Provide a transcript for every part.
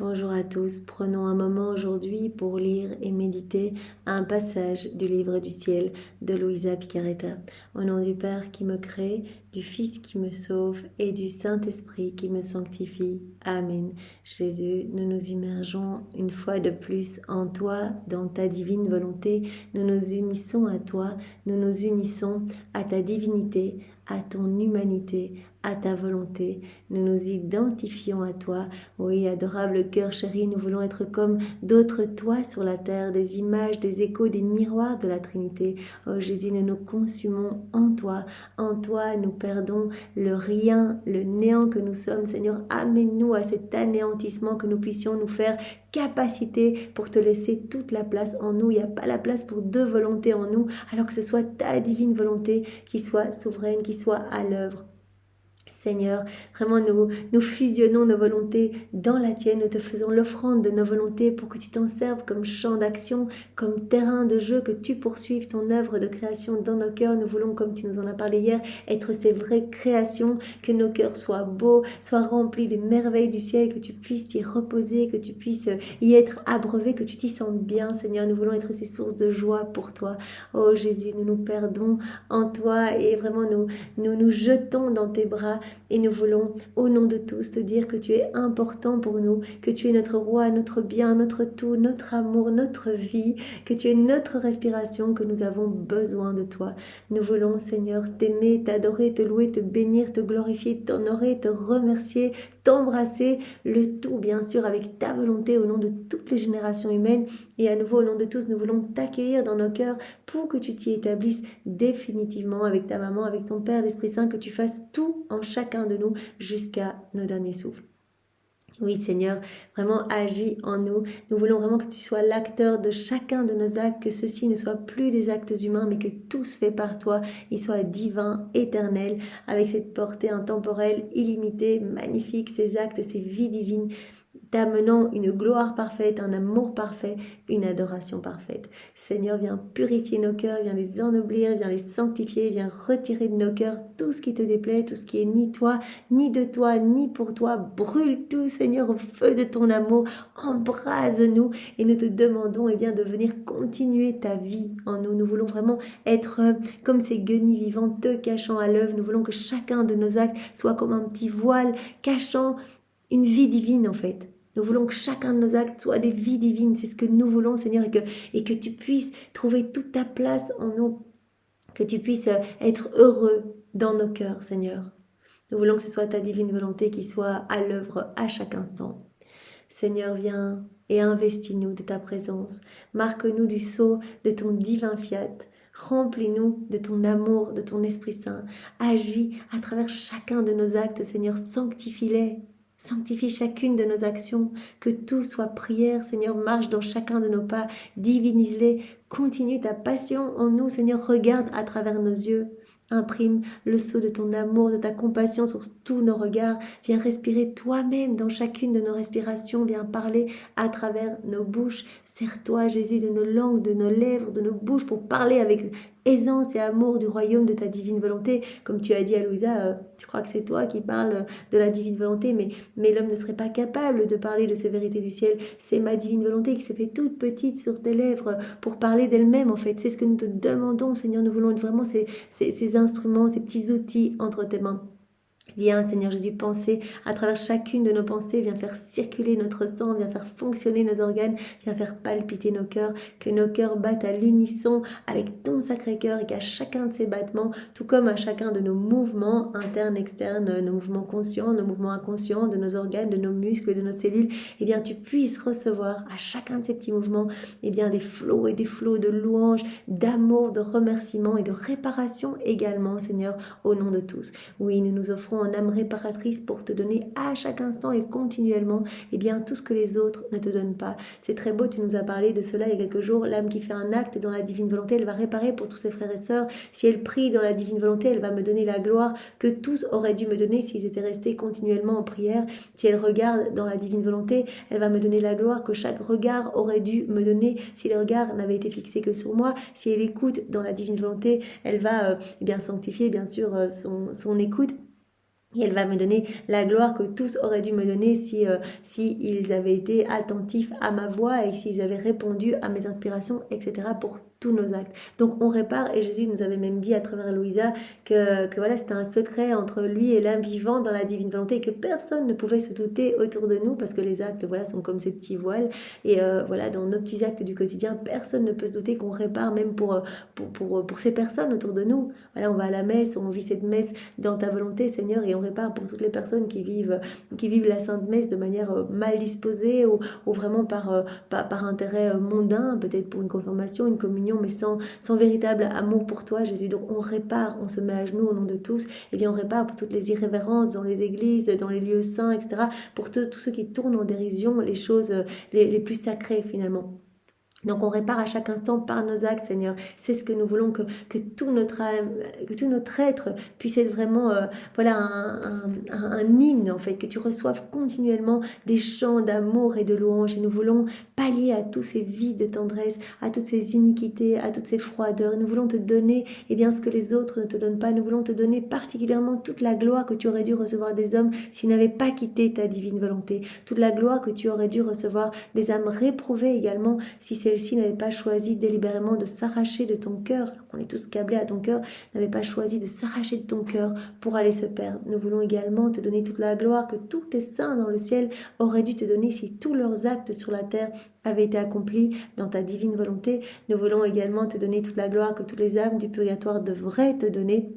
Bonjour à tous, prenons un moment aujourd'hui pour lire et méditer un passage du livre du ciel de Luisa Picaretta. Au nom du Père qui me crée, du Fils qui me sauve et du Saint-Esprit qui me sanctifie. Amen. Jésus, nous nous immergeons une fois de plus en toi, dans ta divine volonté. Nous nous unissons à toi, nous nous unissons à ta divinité, à ton humanité, à ta volonté. Nous nous identifions à toi. Oui, adorable cœur chéri, nous voulons être comme d'autres toits sur la terre, des images, des échos, des miroirs de la Trinité. Oh Jésus, nous nous consumons en toi. En toi, nous perdons le rien, le néant que nous sommes. Seigneur, amène-nous à cet anéantissement, que nous puissions nous faire capacité pour te laisser toute la place en nous. Il n'y a pas la place pour deux volontés en nous, alors que ce soit ta divine volonté qui soit souveraine, qui soit à l'œuvre. Seigneur, vraiment nous fusionnons nos volontés dans la tienne, nous te faisons l'offrande de nos volontés pour que tu t'en serves comme champ d'action, comme terrain de jeu, que tu poursuives ton œuvre de création dans nos cœurs. Nous voulons, comme tu nous en as parlé hier, être ces vraies créations, que nos cœurs soient beaux, soient remplis des merveilles du ciel, que tu puisses t'y reposer, que tu puisses y être abreuvé, que tu t'y sentes bien, Seigneur. Nous voulons être ces sources de joie pour toi. Oh Jésus, nous nous perdons en toi et vraiment nous jetons dans tes bras. Et nous voulons, au nom de tous, te dire que tu es important pour nous, que tu es notre roi, notre bien, notre tout, notre amour, notre vie, que tu es notre respiration, que nous avons besoin de toi. Nous voulons, Seigneur, t'aimer, t'adorer, te louer, te bénir, te glorifier, t'honorer, te remercier, t'embrasser, le tout, bien sûr, avec ta volonté au nom de toutes les générations humaines. Et à nouveau, au nom de tous, nous voulons t'accueillir dans nos cœurs pour que tu t'y établisses définitivement avec ta maman, avec ton Père, l'Esprit Saint, que tu fasses tout en chacun de nous jusqu'à nos derniers souffles. Oui Seigneur, vraiment agis en nous. Nous voulons vraiment que tu sois l'acteur de chacun de nos actes, que ceux-ci ne soient plus des actes humains, mais que tout se fait par toi. Ils soient divins, éternels, avec cette portée intemporelle, illimitée, magnifique, ces actes, ces vies divines, t'amenant une gloire parfaite, un amour parfait, une adoration parfaite. Seigneur, viens purifier nos cœurs, viens les ennoblir, viens les sanctifier, viens retirer de nos cœurs tout ce qui te déplaît, tout ce qui est ni toi, ni de toi, ni pour toi. Brûle tout, Seigneur, au feu de ton amour. Embrase-nous et nous te demandons de venir continuer ta vie en nous. Nous voulons vraiment être comme ces guenilles vivantes, te cachant à l'œuvre. Nous voulons que chacun de nos actes soit comme un petit voile cachant une vie divine en fait. Nous voulons que chacun de nos actes soit des vies divines. C'est ce que nous voulons, Seigneur, et que tu puisses trouver toute ta place en nous. Que tu puisses être heureux dans nos cœurs, Seigneur. Nous voulons que ce soit ta divine volonté qui soit à l'œuvre à chaque instant. Seigneur, viens et investis-nous de ta présence. Marque-nous du sceau de ton divin fiat. Remplis-nous de ton amour, de ton Esprit Saint. Agis à travers chacun de nos actes, Seigneur. Sanctifie-les. Sanctifie chacune de nos actions, que tout soit prière, Seigneur, marche dans chacun de nos pas, divinise-les, continue ta passion en nous, Seigneur, regarde à travers nos yeux, imprime le sceau de ton amour, de ta compassion sur tous nos regards, viens respirer toi-même dans chacune de nos respirations, viens parler à travers nos bouches, sers-toi Jésus de nos langues, de nos lèvres, de nos bouches pour parler avec aisance et amour du royaume de ta divine volonté, comme tu as dit à Louisa, tu crois que c'est toi qui parles de la divine volonté, mais l'homme ne serait pas capable de parler de ces vérités du ciel. C'est ma divine volonté qui se fait toute petite sur tes lèvres pour parler d'elle-même en fait. C'est ce que nous te demandons, Seigneur. Nous voulons être vraiment ces instruments, ces petits outils entre tes mains. Viens, Seigneur Jésus, penser à travers chacune de nos pensées, viens faire circuler notre sang, viens faire fonctionner nos organes, viens faire palpiter nos cœurs, que nos cœurs battent à l'unisson avec ton sacré cœur et qu'à chacun de ces battements, tout comme à chacun de nos mouvements internes, externes, nos mouvements conscients, nos mouvements inconscients, de nos organes, de nos muscles, de nos cellules, eh bien tu puisses recevoir à chacun de ces petits mouvements, eh bien des flots et des flots de louanges, d'amour, de remerciements et de réparation également, Seigneur, au nom de tous. Oui, nous nous offrons en âme réparatrice pour te donner à chaque instant et continuellement tout ce que les autres ne te donnent pas. C'est très beau, tu nous as parlé de cela il y a quelques jours. L'âme qui fait un acte dans la divine volonté, elle va réparer pour tous ses frères et sœurs. Si elle prie dans la divine volonté, elle va me donner la gloire que tous auraient dû me donner s'ils étaient restés continuellement en prière. Si elle regarde dans la divine volonté, elle va me donner la gloire que chaque regard aurait dû me donner si le regard n'avait été fixé que sur moi. Si elle écoute dans la divine volonté, elle va sanctifier bien sûr son écoute. Et elle va me donner la gloire que tous auraient dû me donner si ils avaient été attentifs à ma voix et s'ils avaient répondu à mes inspirations, etc. pour tous nos actes. Donc on répare, et Jésus nous avait même dit à travers Louisa que voilà, c'était un secret entre lui et l'âme vivant dans la divine volonté et que personne ne pouvait se douter autour de nous parce que les actes voilà, sont comme ces petits voiles. Et voilà, dans nos petits actes du quotidien, personne ne peut se douter qu'on répare même pour ces personnes autour de nous. Voilà, on va à la messe, on vit cette messe dans ta volonté, Seigneur, et on répare pour toutes les personnes qui vivent la Sainte Messe de manière mal disposée ou vraiment par intérêt mondain, peut-être pour une confirmation, une communion, mais sans véritable amour pour toi, Jésus. Donc on répare, on se met à genoux au nom de tous, et bien on répare pour toutes les irrévérences dans les églises, dans les lieux saints, etc., pour tous ceux qui tournent en dérision les choses les plus sacrées finalement. Donc on répare à chaque instant par nos actes, Seigneur. C'est ce que nous voulons, que tout notre âme, que tout notre être puisse être vraiment voilà, un hymne, en fait, que tu reçoives continuellement des chants d'amour et de louange. Et nous voulons pallier à tous ces vides de tendresse, à toutes ces iniquités, à toutes ces froideurs. Nous voulons te donner ce que les autres ne te donnent pas. Nous voulons te donner particulièrement toute la gloire que tu aurais dû recevoir des hommes s'ils n'avaient pas quitté ta divine volonté. Toute la gloire que tu aurais dû recevoir des âmes réprouvées également si celle-ci n'avait pas choisi délibérément de s'arracher de ton cœur. On est tous câblés à ton cœur, n'avait pas choisi de s'arracher de ton cœur pour aller se perdre. Nous voulons également te donner toute la gloire que tous tes saints dans le ciel auraient dû te donner si tous leurs actes sur la terre avaient été accomplis dans ta divine volonté. Nous voulons également te donner toute la gloire que toutes les âmes du purgatoire devraient te donner,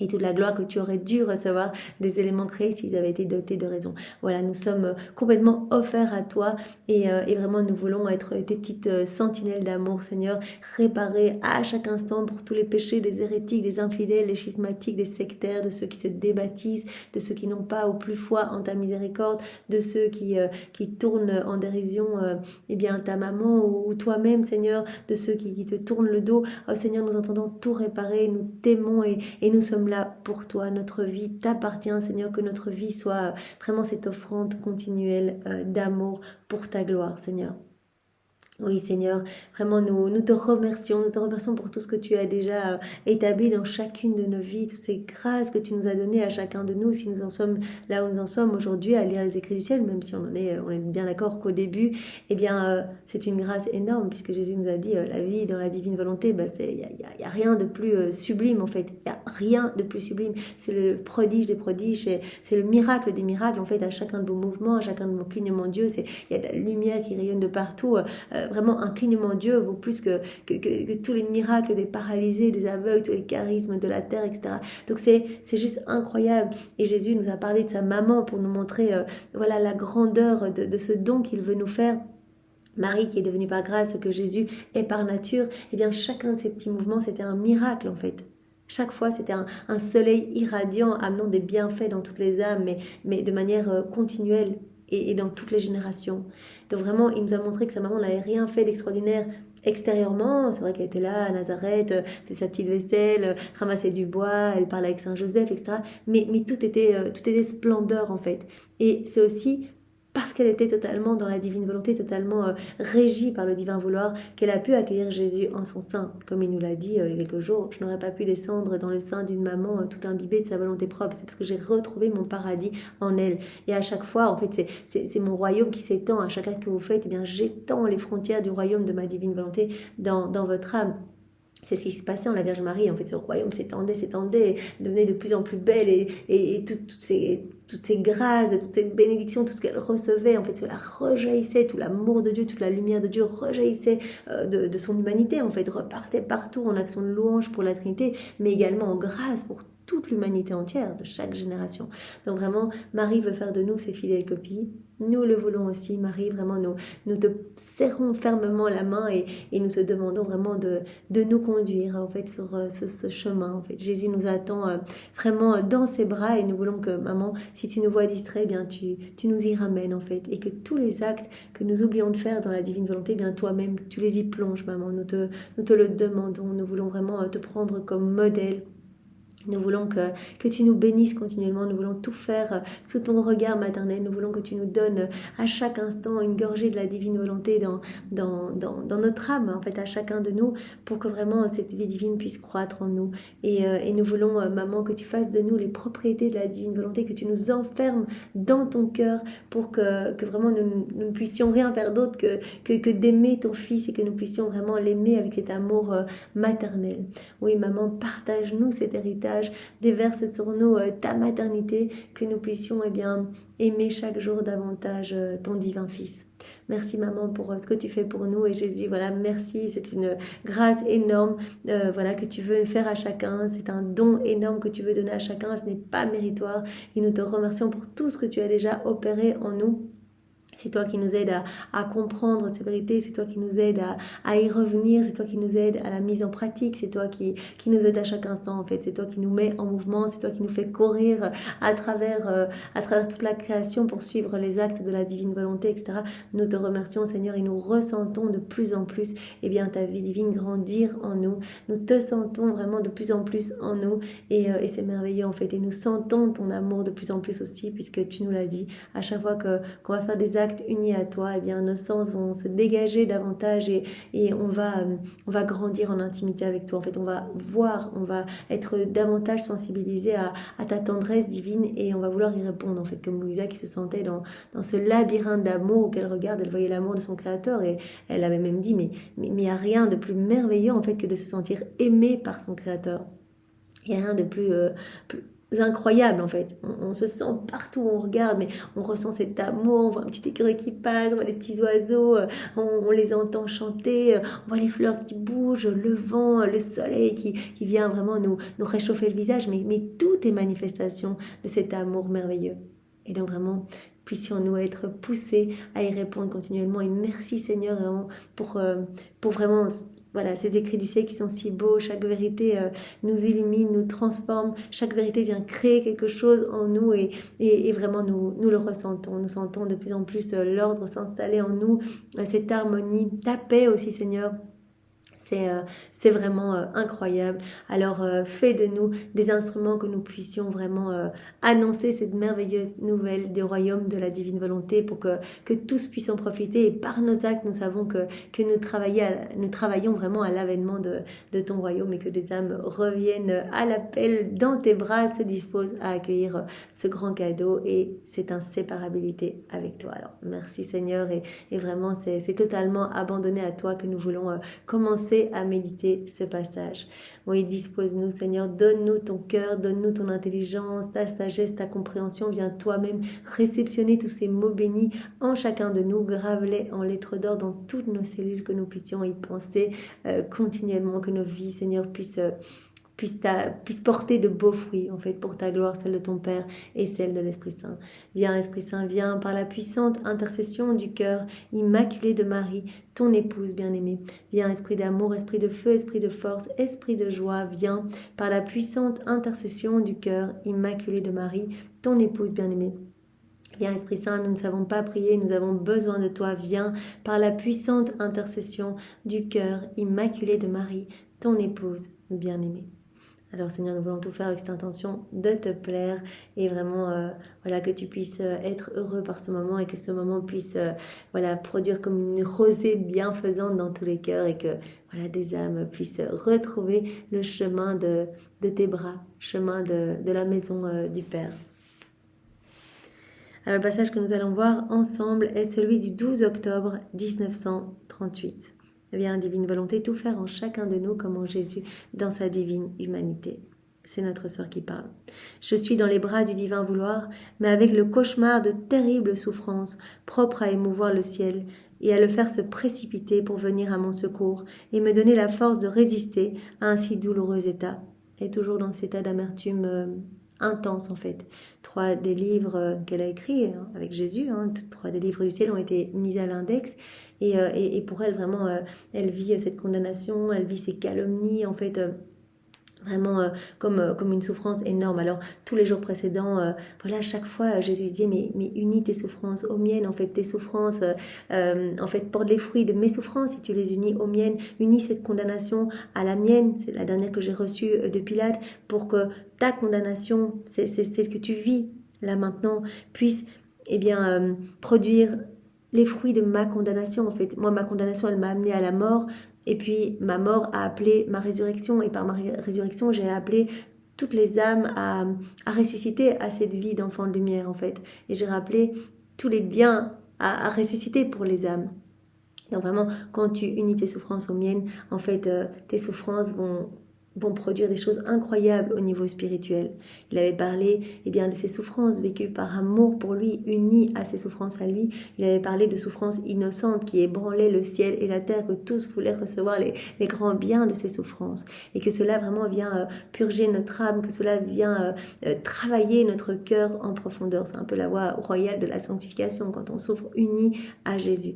et toute la gloire que tu aurais dû recevoir des éléments créés s'ils avaient été dotés de raison. Voilà, nous sommes complètement offerts à toi et vraiment nous voulons être tes petites sentinelles d'amour, Seigneur, réparer à chaque instant pour tous les péchés des hérétiques, des infidèles, des schismatiques, des sectaires, de ceux qui se débaptisent, de ceux qui n'ont pas ou plus foi en ta miséricorde, de ceux qui tournent en dérision ta maman ou toi-même, Seigneur, de ceux qui te tournent le dos. Oh Seigneur, nous entendons tout réparer, nous t'aimons et nous sommes là pour toi. Notre vie t'appartient, Seigneur, que notre vie soit vraiment cette offrande continuelle d'amour pour ta gloire, Seigneur. Oui, Seigneur, vraiment, nous te remercions. Nous te remercions pour tout ce que tu as déjà établi dans chacune de nos vies, toutes ces grâces que tu nous as données à chacun de nous. Si nous en sommes là où nous en sommes aujourd'hui, à lire les écrits du ciel, même si on est bien d'accord qu'au début, c'est une grâce énorme, puisque Jésus nous a dit la vie dans la divine volonté, y a rien de plus sublime, en fait. Il n'y a rien de plus sublime. C'est le prodige des prodiges, c'est le miracle des miracles, en fait, à chacun de vos mouvements, à chacun de vos clignements d'yeux. Il y a de la lumière qui rayonne de partout. Vraiment, un clignement d'yeux vaut plus que tous les miracles des paralysés, des aveugles, tous les charismes de la terre, etc. Donc c'est juste incroyable. Et Jésus nous a parlé de sa maman pour nous montrer la grandeur de ce don qu'il veut nous faire. Marie qui est devenue par grâce ce que Jésus est par nature. Eh bien, chacun de ces petits mouvements, c'était un miracle en fait. Chaque fois, c'était un soleil irradiant amenant des bienfaits dans toutes les âmes, mais de manière continuelle. Et dans toutes les générations. Donc vraiment, il nous a montré que sa maman n'avait rien fait d'extraordinaire extérieurement. C'est vrai qu'elle était là à Nazareth, faisait sa petite vaisselle, ramassait du bois, elle parlait avec Saint Joseph, etc. Mais tout était splendeur en fait. Et c'est aussi parce qu'elle était totalement dans la divine volonté, totalement régie par le divin vouloir, qu'elle a pu accueillir Jésus en son sein. Comme il nous l'a dit il y a quelques jours, je n'aurais pas pu descendre dans le sein d'une maman tout imbibée de sa volonté propre. C'est parce que j'ai retrouvé mon paradis en elle. Et à chaque fois, en fait, c'est mon royaume qui s'étend. À chaque acte que vous faites, j'étends les frontières du royaume de ma divine volonté dans votre âme. C'est ce qui se passait en la Vierge Marie. En fait, ce royaume s'étendait, devenait de plus en plus belle et toutes ces grâces, toutes ces bénédictions, tout ce qu'elle recevait, en fait, cela rejaillissait, tout l'amour de Dieu, toute la lumière de Dieu rejaillissait de son humanité, en fait, repartait partout en action de louange pour la Trinité, mais également en grâce pour toute l'humanité entière, de chaque génération. Donc vraiment, Marie veut faire de nous ses fidèles copies. Nous le voulons aussi, Marie, vraiment, nous te serrons fermement la main et nous te demandons vraiment de nous conduire, en fait, sur ce chemin. En fait, Jésus nous attend vraiment dans ses bras et nous voulons que, maman, si tu nous vois distraits, bien, tu nous y ramènes, en fait, et que tous les actes que nous oublions de faire dans la divine volonté, bien, toi-même, tu les y plonges, maman. Nous te le demandons. Nous voulons vraiment te prendre comme modèle Nous voulons que tu nous bénisses continuellement, nous voulons tout faire sous ton regard maternel, nous voulons que tu nous donnes à chaque instant une gorgée de la divine volonté dans notre âme, en fait, à chacun de nous, pour que vraiment cette vie divine puisse croître en nous. Et nous voulons, maman, que tu fasses de nous les propriétés de la divine volonté, que tu nous enfermes dans ton cœur pour que vraiment nous ne puissions rien faire d'autre que d'aimer ton fils et que nous puissions vraiment l'aimer avec cet amour maternel. Oui, maman, partage-nous cet héritage, déverse sur nous ta maternité, que nous puissions aimer chaque jour davantage ton divin Fils. Merci maman pour ce que tu fais pour nous et Jésus, voilà, merci, c'est une grâce énorme voilà, que tu veux faire à chacun, c'est un don énorme que tu veux donner à chacun, ce n'est pas méritoire et nous te remercions pour tout ce que tu as déjà opéré en nous. C'est toi qui nous aides à comprendre ces vérités, c'est toi qui nous aides à y revenir, c'est toi qui nous aides à la mise en pratique, c'est toi qui nous aide à chaque instant en fait, c'est toi qui nous met en mouvement, c'est toi qui nous fait courir à travers toute la création pour suivre les actes de la divine volonté, etc. Nous te remercions Seigneur et nous ressentons de plus en plus ta vie divine grandir en nous, nous te sentons vraiment de plus en plus en nous et c'est merveilleux en fait et nous sentons ton amour de plus en plus aussi puisque tu nous l'as dit, à chaque fois qu'on va faire des actes unis à toi, nos sens vont se dégager davantage et on va grandir en intimité avec toi. En fait, on va voir, on va être davantage sensibilisé à ta tendresse divine et on va vouloir y répondre. En fait, comme Louisa qui se sentait dans ce labyrinthe d'amour où elle regarde, elle voyait l'amour de son Créateur et elle avait même dit mais il n'y a rien de plus merveilleux en fait que de se sentir aimé par son Créateur. Il n'y a rien de plus incroyable en fait, on se sent partout où on regarde mais on ressent cet amour, on voit un petit écureuil qui passe, on voit les petits oiseaux, on les entend chanter, on voit les fleurs qui bougent, le vent, le soleil qui vient vraiment nous réchauffer le visage, mais tout est manifestation de cet amour merveilleux. Et donc vraiment puissions-nous être poussés à y répondre continuellement et merci Seigneur vraiment pour vraiment voilà, ces écrits du ciel qui sont si beaux, chaque vérité nous illumine, nous transforme, chaque vérité vient créer quelque chose en nous et vraiment nous le ressentons. Nous sentons de plus en plus l'ordre s'installer en nous, cette harmonie, ta paix aussi Seigneur. C'est vraiment incroyable. Alors fais de nous des instruments que nous puissions vraiment annoncer cette merveilleuse nouvelle du royaume de la divine volonté pour que tous puissent en profiter et par nos actes nous savons que nous travaillons vraiment à l'avènement de ton royaume et que des âmes reviennent à l'appel dans tes bras, se disposent à accueillir ce grand cadeau et cette inséparabilité avec toi. Alors merci Seigneur et vraiment c'est totalement abandonné à toi que nous voulons commencer à méditer ce passage. Oui, dispose-nous Seigneur, donne-nous ton cœur, donne-nous ton intelligence, ta sagesse, ta compréhension, viens toi-même réceptionner tous ces mots bénis en chacun de nous, grave-les en lettres d'or dans toutes nos cellules, que nous puissions y penser continuellement, que nos vies Seigneur puisse porter de beaux fruits, en fait, pour ta gloire, celle de ton Père et celle de l'Esprit Saint. Viens, Esprit Saint, viens par la puissante intercession du cœur immaculé de Marie, ton épouse bien-aimée. Viens, Esprit d'amour, Esprit de feu, Esprit de force, Esprit de joie, viens par la puissante intercession du cœur immaculé de Marie, ton épouse bien-aimée. Viens Esprit Saint, nous ne savons pas prier, nous avons besoin de toi. Viens par la puissante intercession du cœur immaculé de Marie, ton épouse bien-aimée. Alors Seigneur, nous voulons tout faire avec cette intention de te plaire et vraiment voilà, que tu puisses être heureux par ce moment et que ce moment puisse voilà, produire comme une rosée bienfaisante dans tous les cœurs et que voilà, des âmes puissent retrouver le chemin de tes bras, chemin de la maison du Père. Alors le passage que nous allons voir ensemble est celui du 12 octobre 1938. Viens, divine volonté, tout faire en chacun de nous comme en Jésus dans sa divine humanité. C'est notre sœur qui parle. Je suis dans les bras du divin vouloir, mais avec le cauchemar de terribles souffrances, propres à émouvoir le ciel et à le faire se précipiter pour venir à mon secours et me donner la force de résister à un si douloureux état. Et toujours dans cet état d'amertume intense en fait. 3 des livres qu'elle a écrits avec Jésus, 3 des livres du ciel ont été mis à l'index et pour elle vraiment, elle vit cette condamnation, elle vit ces calomnies en fait. vraiment comme une souffrance énorme. Alors tous les jours précédents, voilà, chaque fois Jésus disait mais unis tes souffrances aux miennes, en fait tes souffrances, en fait porte les fruits de mes souffrances si tu les unis aux miennes, unis cette condamnation à la mienne, c'est la dernière que j'ai reçue de Pilate, pour que ta condamnation, c'est celle que tu vis là maintenant, puisse produire les fruits de ma condamnation. En fait, moi ma condamnation elle m'a amené à la mort. Et puis ma mort a appelé ma résurrection, et par ma résurrection, j'ai appelé toutes les âmes à ressusciter à cette vie d'enfant de lumière, en fait. Et j'ai rappelé tous les biens à ressusciter pour les âmes. Donc vraiment, quand tu unis tes souffrances aux miennes, en fait, tes souffrances vont produire des choses incroyables au niveau spirituel. Il avait parlé de ses souffrances vécues par amour pour lui, unies à ses souffrances à lui. Il avait parlé de souffrances innocentes qui ébranlaient le ciel et la terre, que tous voulaient recevoir les grands biens de ces souffrances. Et que cela vraiment vient purger notre âme, que cela vient travailler notre cœur en profondeur. C'est un peu la voie royale de la sanctification, quand on souffre unis à Jésus.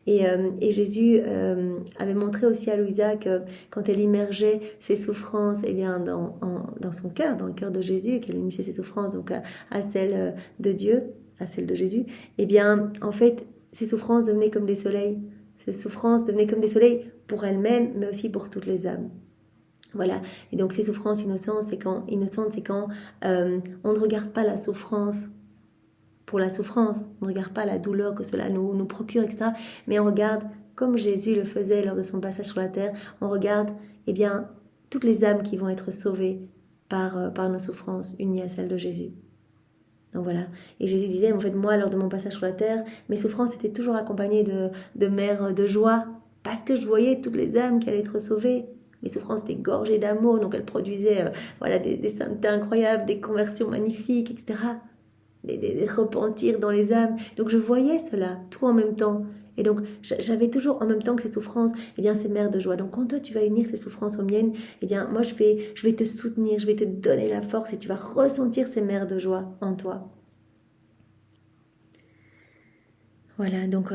Et Jésus avait montré aussi à Louisa que quand elle immergeait ses souffrances dans son cœur, dans le cœur de Jésus, qu'elle unissait ses souffrances donc à celles de Dieu, à celles de Jésus, en fait, ces souffrances devenaient comme des soleils. Ces souffrances devenaient comme des soleils pour elle-même, mais aussi pour toutes les âmes. Voilà. Et donc ces souffrances innocentes, c'est quand on ne regarde pas la souffrance pour la souffrance, on ne regarde pas la douleur que cela nous procure, etc. Mais on regarde, comme Jésus le faisait lors de son passage sur la terre, on regarde toutes les âmes qui vont être sauvées par nos souffrances, unies à celles de Jésus. Donc voilà. Et Jésus disait, en fait, moi, lors de mon passage sur la terre, mes souffrances étaient toujours accompagnées de mers de joie, parce que je voyais toutes les âmes qui allaient être sauvées. Mes souffrances étaient gorgées d'amour, donc elles produisaient des saintetés incroyables, des conversions magnifiques, etc. Des repentirs dans les âmes. Donc je voyais cela, tout en même temps. Et donc j'avais toujours en même temps que ces souffrances, ces mers de joie. Donc quand toi tu vas unir ces souffrances aux miennes, moi je vais te soutenir, je vais te donner la force et tu vas ressentir ces mers de joie en toi. Voilà, donc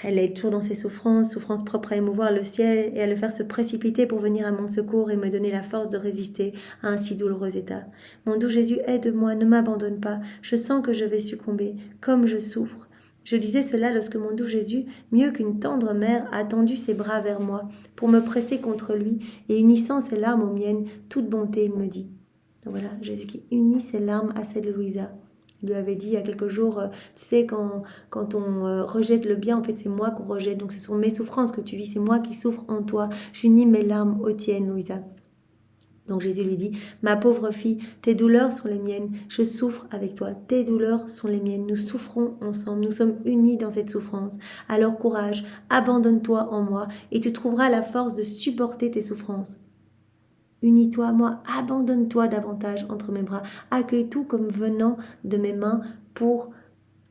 elle est toujours dans ses souffrances propres à émouvoir le ciel et à le faire se précipiter pour venir à mon secours et me donner la force de résister à un si douloureux état. Mon doux Jésus, aide-moi, ne m'abandonne pas, je sens que je vais succomber, comme je souffre. Je disais cela lorsque mon doux Jésus, mieux qu'une tendre mère, a tendu ses bras vers moi pour me presser contre lui et unissant ses larmes aux miennes, toute bonté, il me dit. Donc voilà, Jésus qui unit ses larmes à celles de Louisa. Il lui avait dit il y a quelques jours, tu sais, quand on rejette le bien, en fait, c'est moi qu'on rejette. Donc, ce sont mes souffrances que tu vis, c'est moi qui souffre en toi. J'unis mes larmes aux tiennes, Louisa. Donc, Jésus lui dit, ma pauvre fille, tes douleurs sont les miennes. Je souffre avec toi. Tes douleurs sont les miennes. Nous souffrons ensemble. Nous sommes unis dans cette souffrance. Alors, courage, abandonne-toi en moi et tu trouveras la force de supporter tes souffrances. Unis-toi à moi, abandonne-toi davantage entre mes bras, accueille tout comme venant de mes mains pour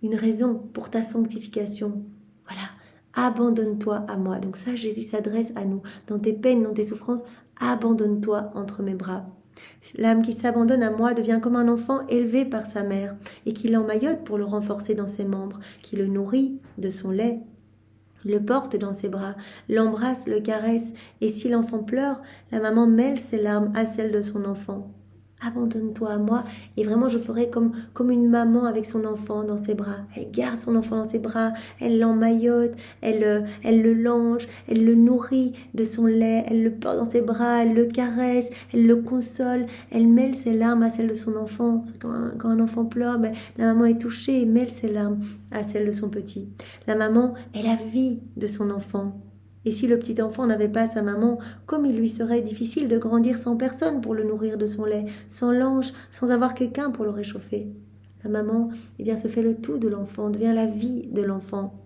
une raison, pour ta sanctification. Voilà, abandonne-toi à moi. Donc ça, Jésus s'adresse à nous. Dans tes peines, dans tes souffrances, abandonne-toi entre mes bras. L'âme qui s'abandonne à moi devient comme un enfant élevé par sa mère et qui l'emmaillote pour le renforcer dans ses membres, qui le nourrit de son lait, le porte dans ses bras, l'embrasse, le caresse, et si l'enfant pleure, la maman mêle ses larmes à celles de son enfant. Abandonne-toi à moi, et vraiment je ferai comme une maman avec son enfant dans ses bras. Elle garde son enfant dans ses bras, elle l'emmaillote, elle le longe, elle le nourrit de son lait, elle le porte dans ses bras, elle le caresse, elle le console, elle mêle ses larmes à celles de son enfant. Quand un enfant pleure, la maman est touchée et mêle ses larmes à celles de son petit. La maman est la vie de son enfant. Et si le petit enfant n'avait pas sa maman, comme il lui serait difficile de grandir sans personne pour le nourrir de son lait, sans l'ange, sans avoir quelqu'un pour le réchauffer. La maman, se fait le tout de l'enfant, devient la vie de l'enfant.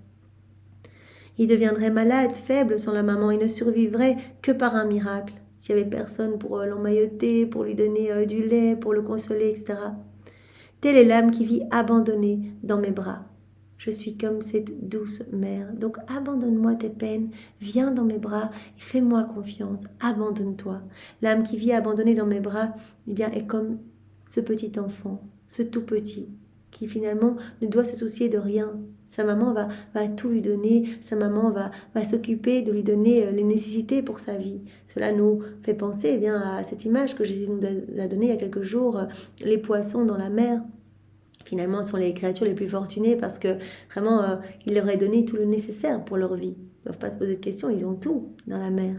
Il deviendrait malade, faible sans la maman et ne survivrait que par un miracle, s'il n'y avait personne pour l'emmailloter, pour lui donner du lait, pour le consoler, etc. Telle est l'âme qui vit abandonnée dans mes bras. Je suis comme cette douce mère. Donc abandonne-moi tes peines, viens dans mes bras et fais-moi confiance, abandonne-toi. L'âme qui vit abandonnée dans mes bras est comme ce petit enfant, ce tout petit, qui finalement ne doit se soucier de rien. Sa maman va tout lui donner, sa maman va s'occuper de lui donner les nécessités pour sa vie. Cela nous fait penser eh bien, à cette image que Jésus nous a donnée il y a quelques jours, les poissons dans la mer. Finalement, sont les créatures les plus fortunées parce que vraiment, il leur est donné tout le nécessaire pour leur vie. Ils ne doivent pas se poser de questions, ils ont tout dans la mer.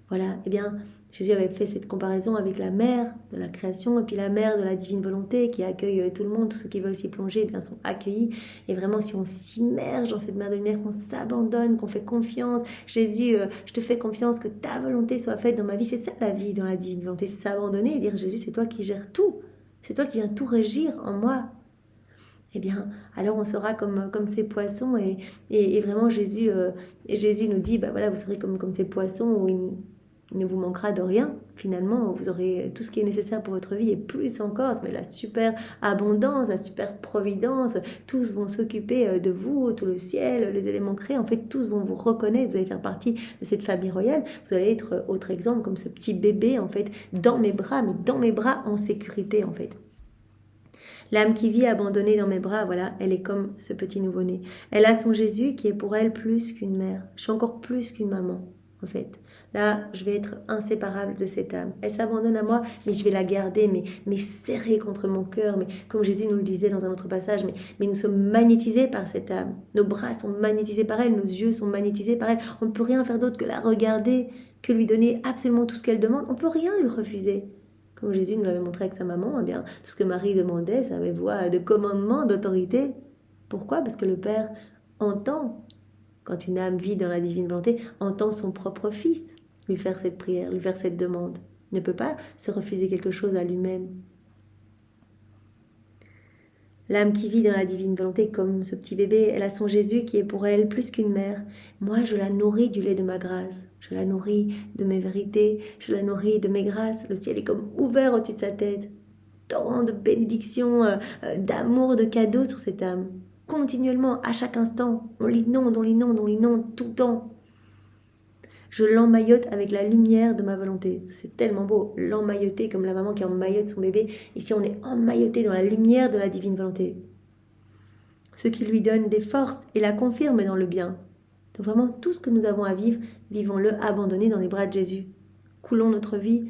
Voilà, eh bien, Jésus avait fait cette comparaison avec la mer de la création et puis la mer de la divine volonté qui accueille tout le monde, tous ceux qui veulent s'y plonger eh bien, sont accueillis. Et vraiment, si on s'immerge dans cette mer de lumière, qu'on s'abandonne, qu'on fait confiance, Jésus, je te fais confiance que ta volonté soit faite dans ma vie, c'est ça la vie dans la divine volonté, c'est s'abandonner et dire Jésus, c'est toi qui gères tout, c'est toi qui viens tout régir en moi. Eh bien, alors on sera comme ces poissons et vraiment Jésus nous dit, bah voilà, vous serez comme ces poissons où il ne vous manquera de rien. Finalement, vous aurez tout ce qui est nécessaire pour votre vie et plus encore, mais la super abondance, la super providence, tous vont s'occuper de vous, tout le ciel, les éléments créés, en fait, tous vont vous reconnaître, vous allez faire partie de cette famille royale, vous allez être autre exemple comme ce petit bébé, en fait, dans mes bras, mais dans mes bras en sécurité, en fait. L'âme qui vit abandonnée dans mes bras, voilà, elle est comme ce petit nouveau-né. Elle a son Jésus qui est pour elle plus qu'une mère. Je suis encore plus qu'une maman, en fait. Là, je vais être inséparable de cette âme. Elle s'abandonne à moi, mais je vais la garder, mais serrée contre mon cœur. Mais comme Jésus nous le disait dans un autre passage, mais nous sommes magnétisés par cette âme. Nos bras sont magnétisés par elle, nos yeux sont magnétisés par elle. On ne peut rien faire d'autre que la regarder, que lui donner absolument tout ce qu'elle demande. On ne peut rien lui refuser. Comme Jésus nous l'avait montré avec sa maman, eh bien, tout ce que Marie demandait, ça avait voix de commandement, d'autorité. Pourquoi ? Parce que le Père entend, quand une âme vit dans la divine volonté, entend son propre Fils lui faire cette prière, lui faire cette demande. Il ne peut pas se refuser quelque chose à lui-même. L'âme qui vit dans la divine volonté, comme ce petit bébé, elle a son Jésus qui est pour elle plus qu'une mère. Moi, je la nourris du lait de ma grâce. Je la nourris de mes vérités. Je la nourris de mes grâces. Le ciel est comme ouvert au-dessus de sa tête. Tant de bénédictions, d'amour, de cadeaux sur cette âme. Continuellement, à chaque instant. On l'inonde, on l'inonde, on l'inonde tout le temps. Je l'emmaillote avec la lumière de ma volonté. C'est tellement beau, l'emmailloter comme la maman qui emmaillote son bébé. Ici, on est emmailloté dans la lumière de la divine volonté. Ce qui lui donne des forces et la confirme dans le bien. Donc vraiment, tout ce que nous avons à vivre, vivons-le abandonné dans les bras de Jésus. Coulons notre vie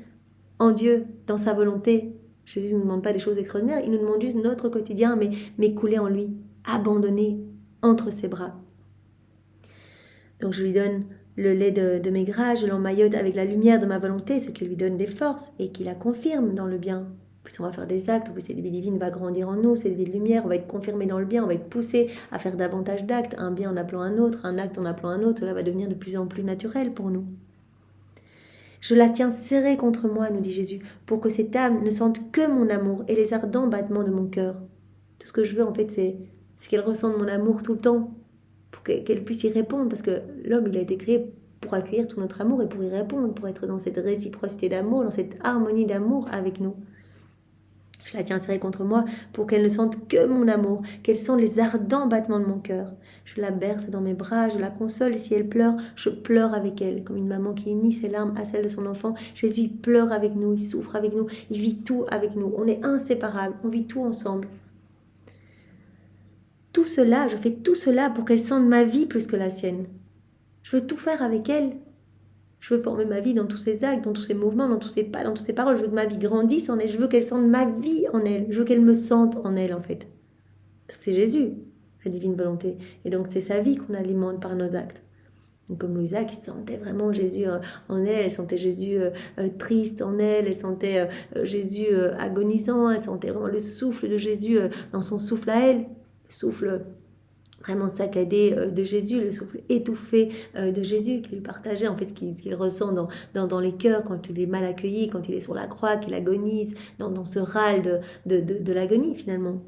en Dieu, dans sa volonté. Jésus ne nous demande pas des choses extraordinaires, il nous demande juste notre quotidien, mais couler en lui, abandonné entre ses bras. Donc je lui donne le lait de mes grâces, je l'emmaillote avec la lumière de ma volonté, ce qui lui donne des forces et qui la confirme dans le bien. Plus on va faire des actes, plus cette vie divine va grandir en nous, cette vie de lumière, on va être confirmé dans le bien, on va être poussé à faire davantage d'actes, un bien en appelant un autre, un acte en appelant un autre, cela va devenir de plus en plus naturel pour nous. Je la tiens serrée contre moi, nous dit Jésus, pour que cette âme ne sente que mon amour et les ardents battements de mon cœur. Tout ce que je veux en fait, c'est qu'elle ressente mon amour tout le temps, pour qu'elle puisse y répondre, parce que l'homme, il a été créé pour accueillir tout notre amour et pour y répondre, pour être dans cette réciprocité d'amour, dans cette harmonie d'amour avec nous. Je la tiens serrée contre moi pour qu'elle ne sente que mon amour, qu'elle sente les ardents battements de mon cœur. Je la berce dans mes bras, je la console et si elle pleure, je pleure avec elle, comme une maman qui unit ses larmes à celles de son enfant. Jésus, il pleure avec nous, il souffre avec nous, il vit tout avec nous. On est inséparables, on vit tout ensemble. Tout cela, je fais tout cela pour qu'elle sente ma vie plus que la sienne. Je veux tout faire avec elle. Je veux former ma vie dans tous ses actes, dans tous ses mouvements, dans tous ses pas, dans toutes ses paroles. Je veux que ma vie grandisse en elle. Je veux qu'elle sente ma vie en elle. Je veux qu'elle me sente en elle, en fait. C'est Jésus, la divine volonté. Et donc, c'est sa vie qu'on alimente par nos actes. Donc, comme Louisa qui sentait vraiment Jésus en elle sentait Jésus triste en elle sentait Jésus agonisant, elle sentait vraiment le souffle de Jésus dans son souffle à elle. Le souffle vraiment saccadé de Jésus, le souffle étouffé de Jésus qui lui partageait en fait ce qu'il ressent dans les cœurs quand il est mal accueilli, quand il est sur la croix, qu'il agonise, dans ce râle de l'agonie finalement.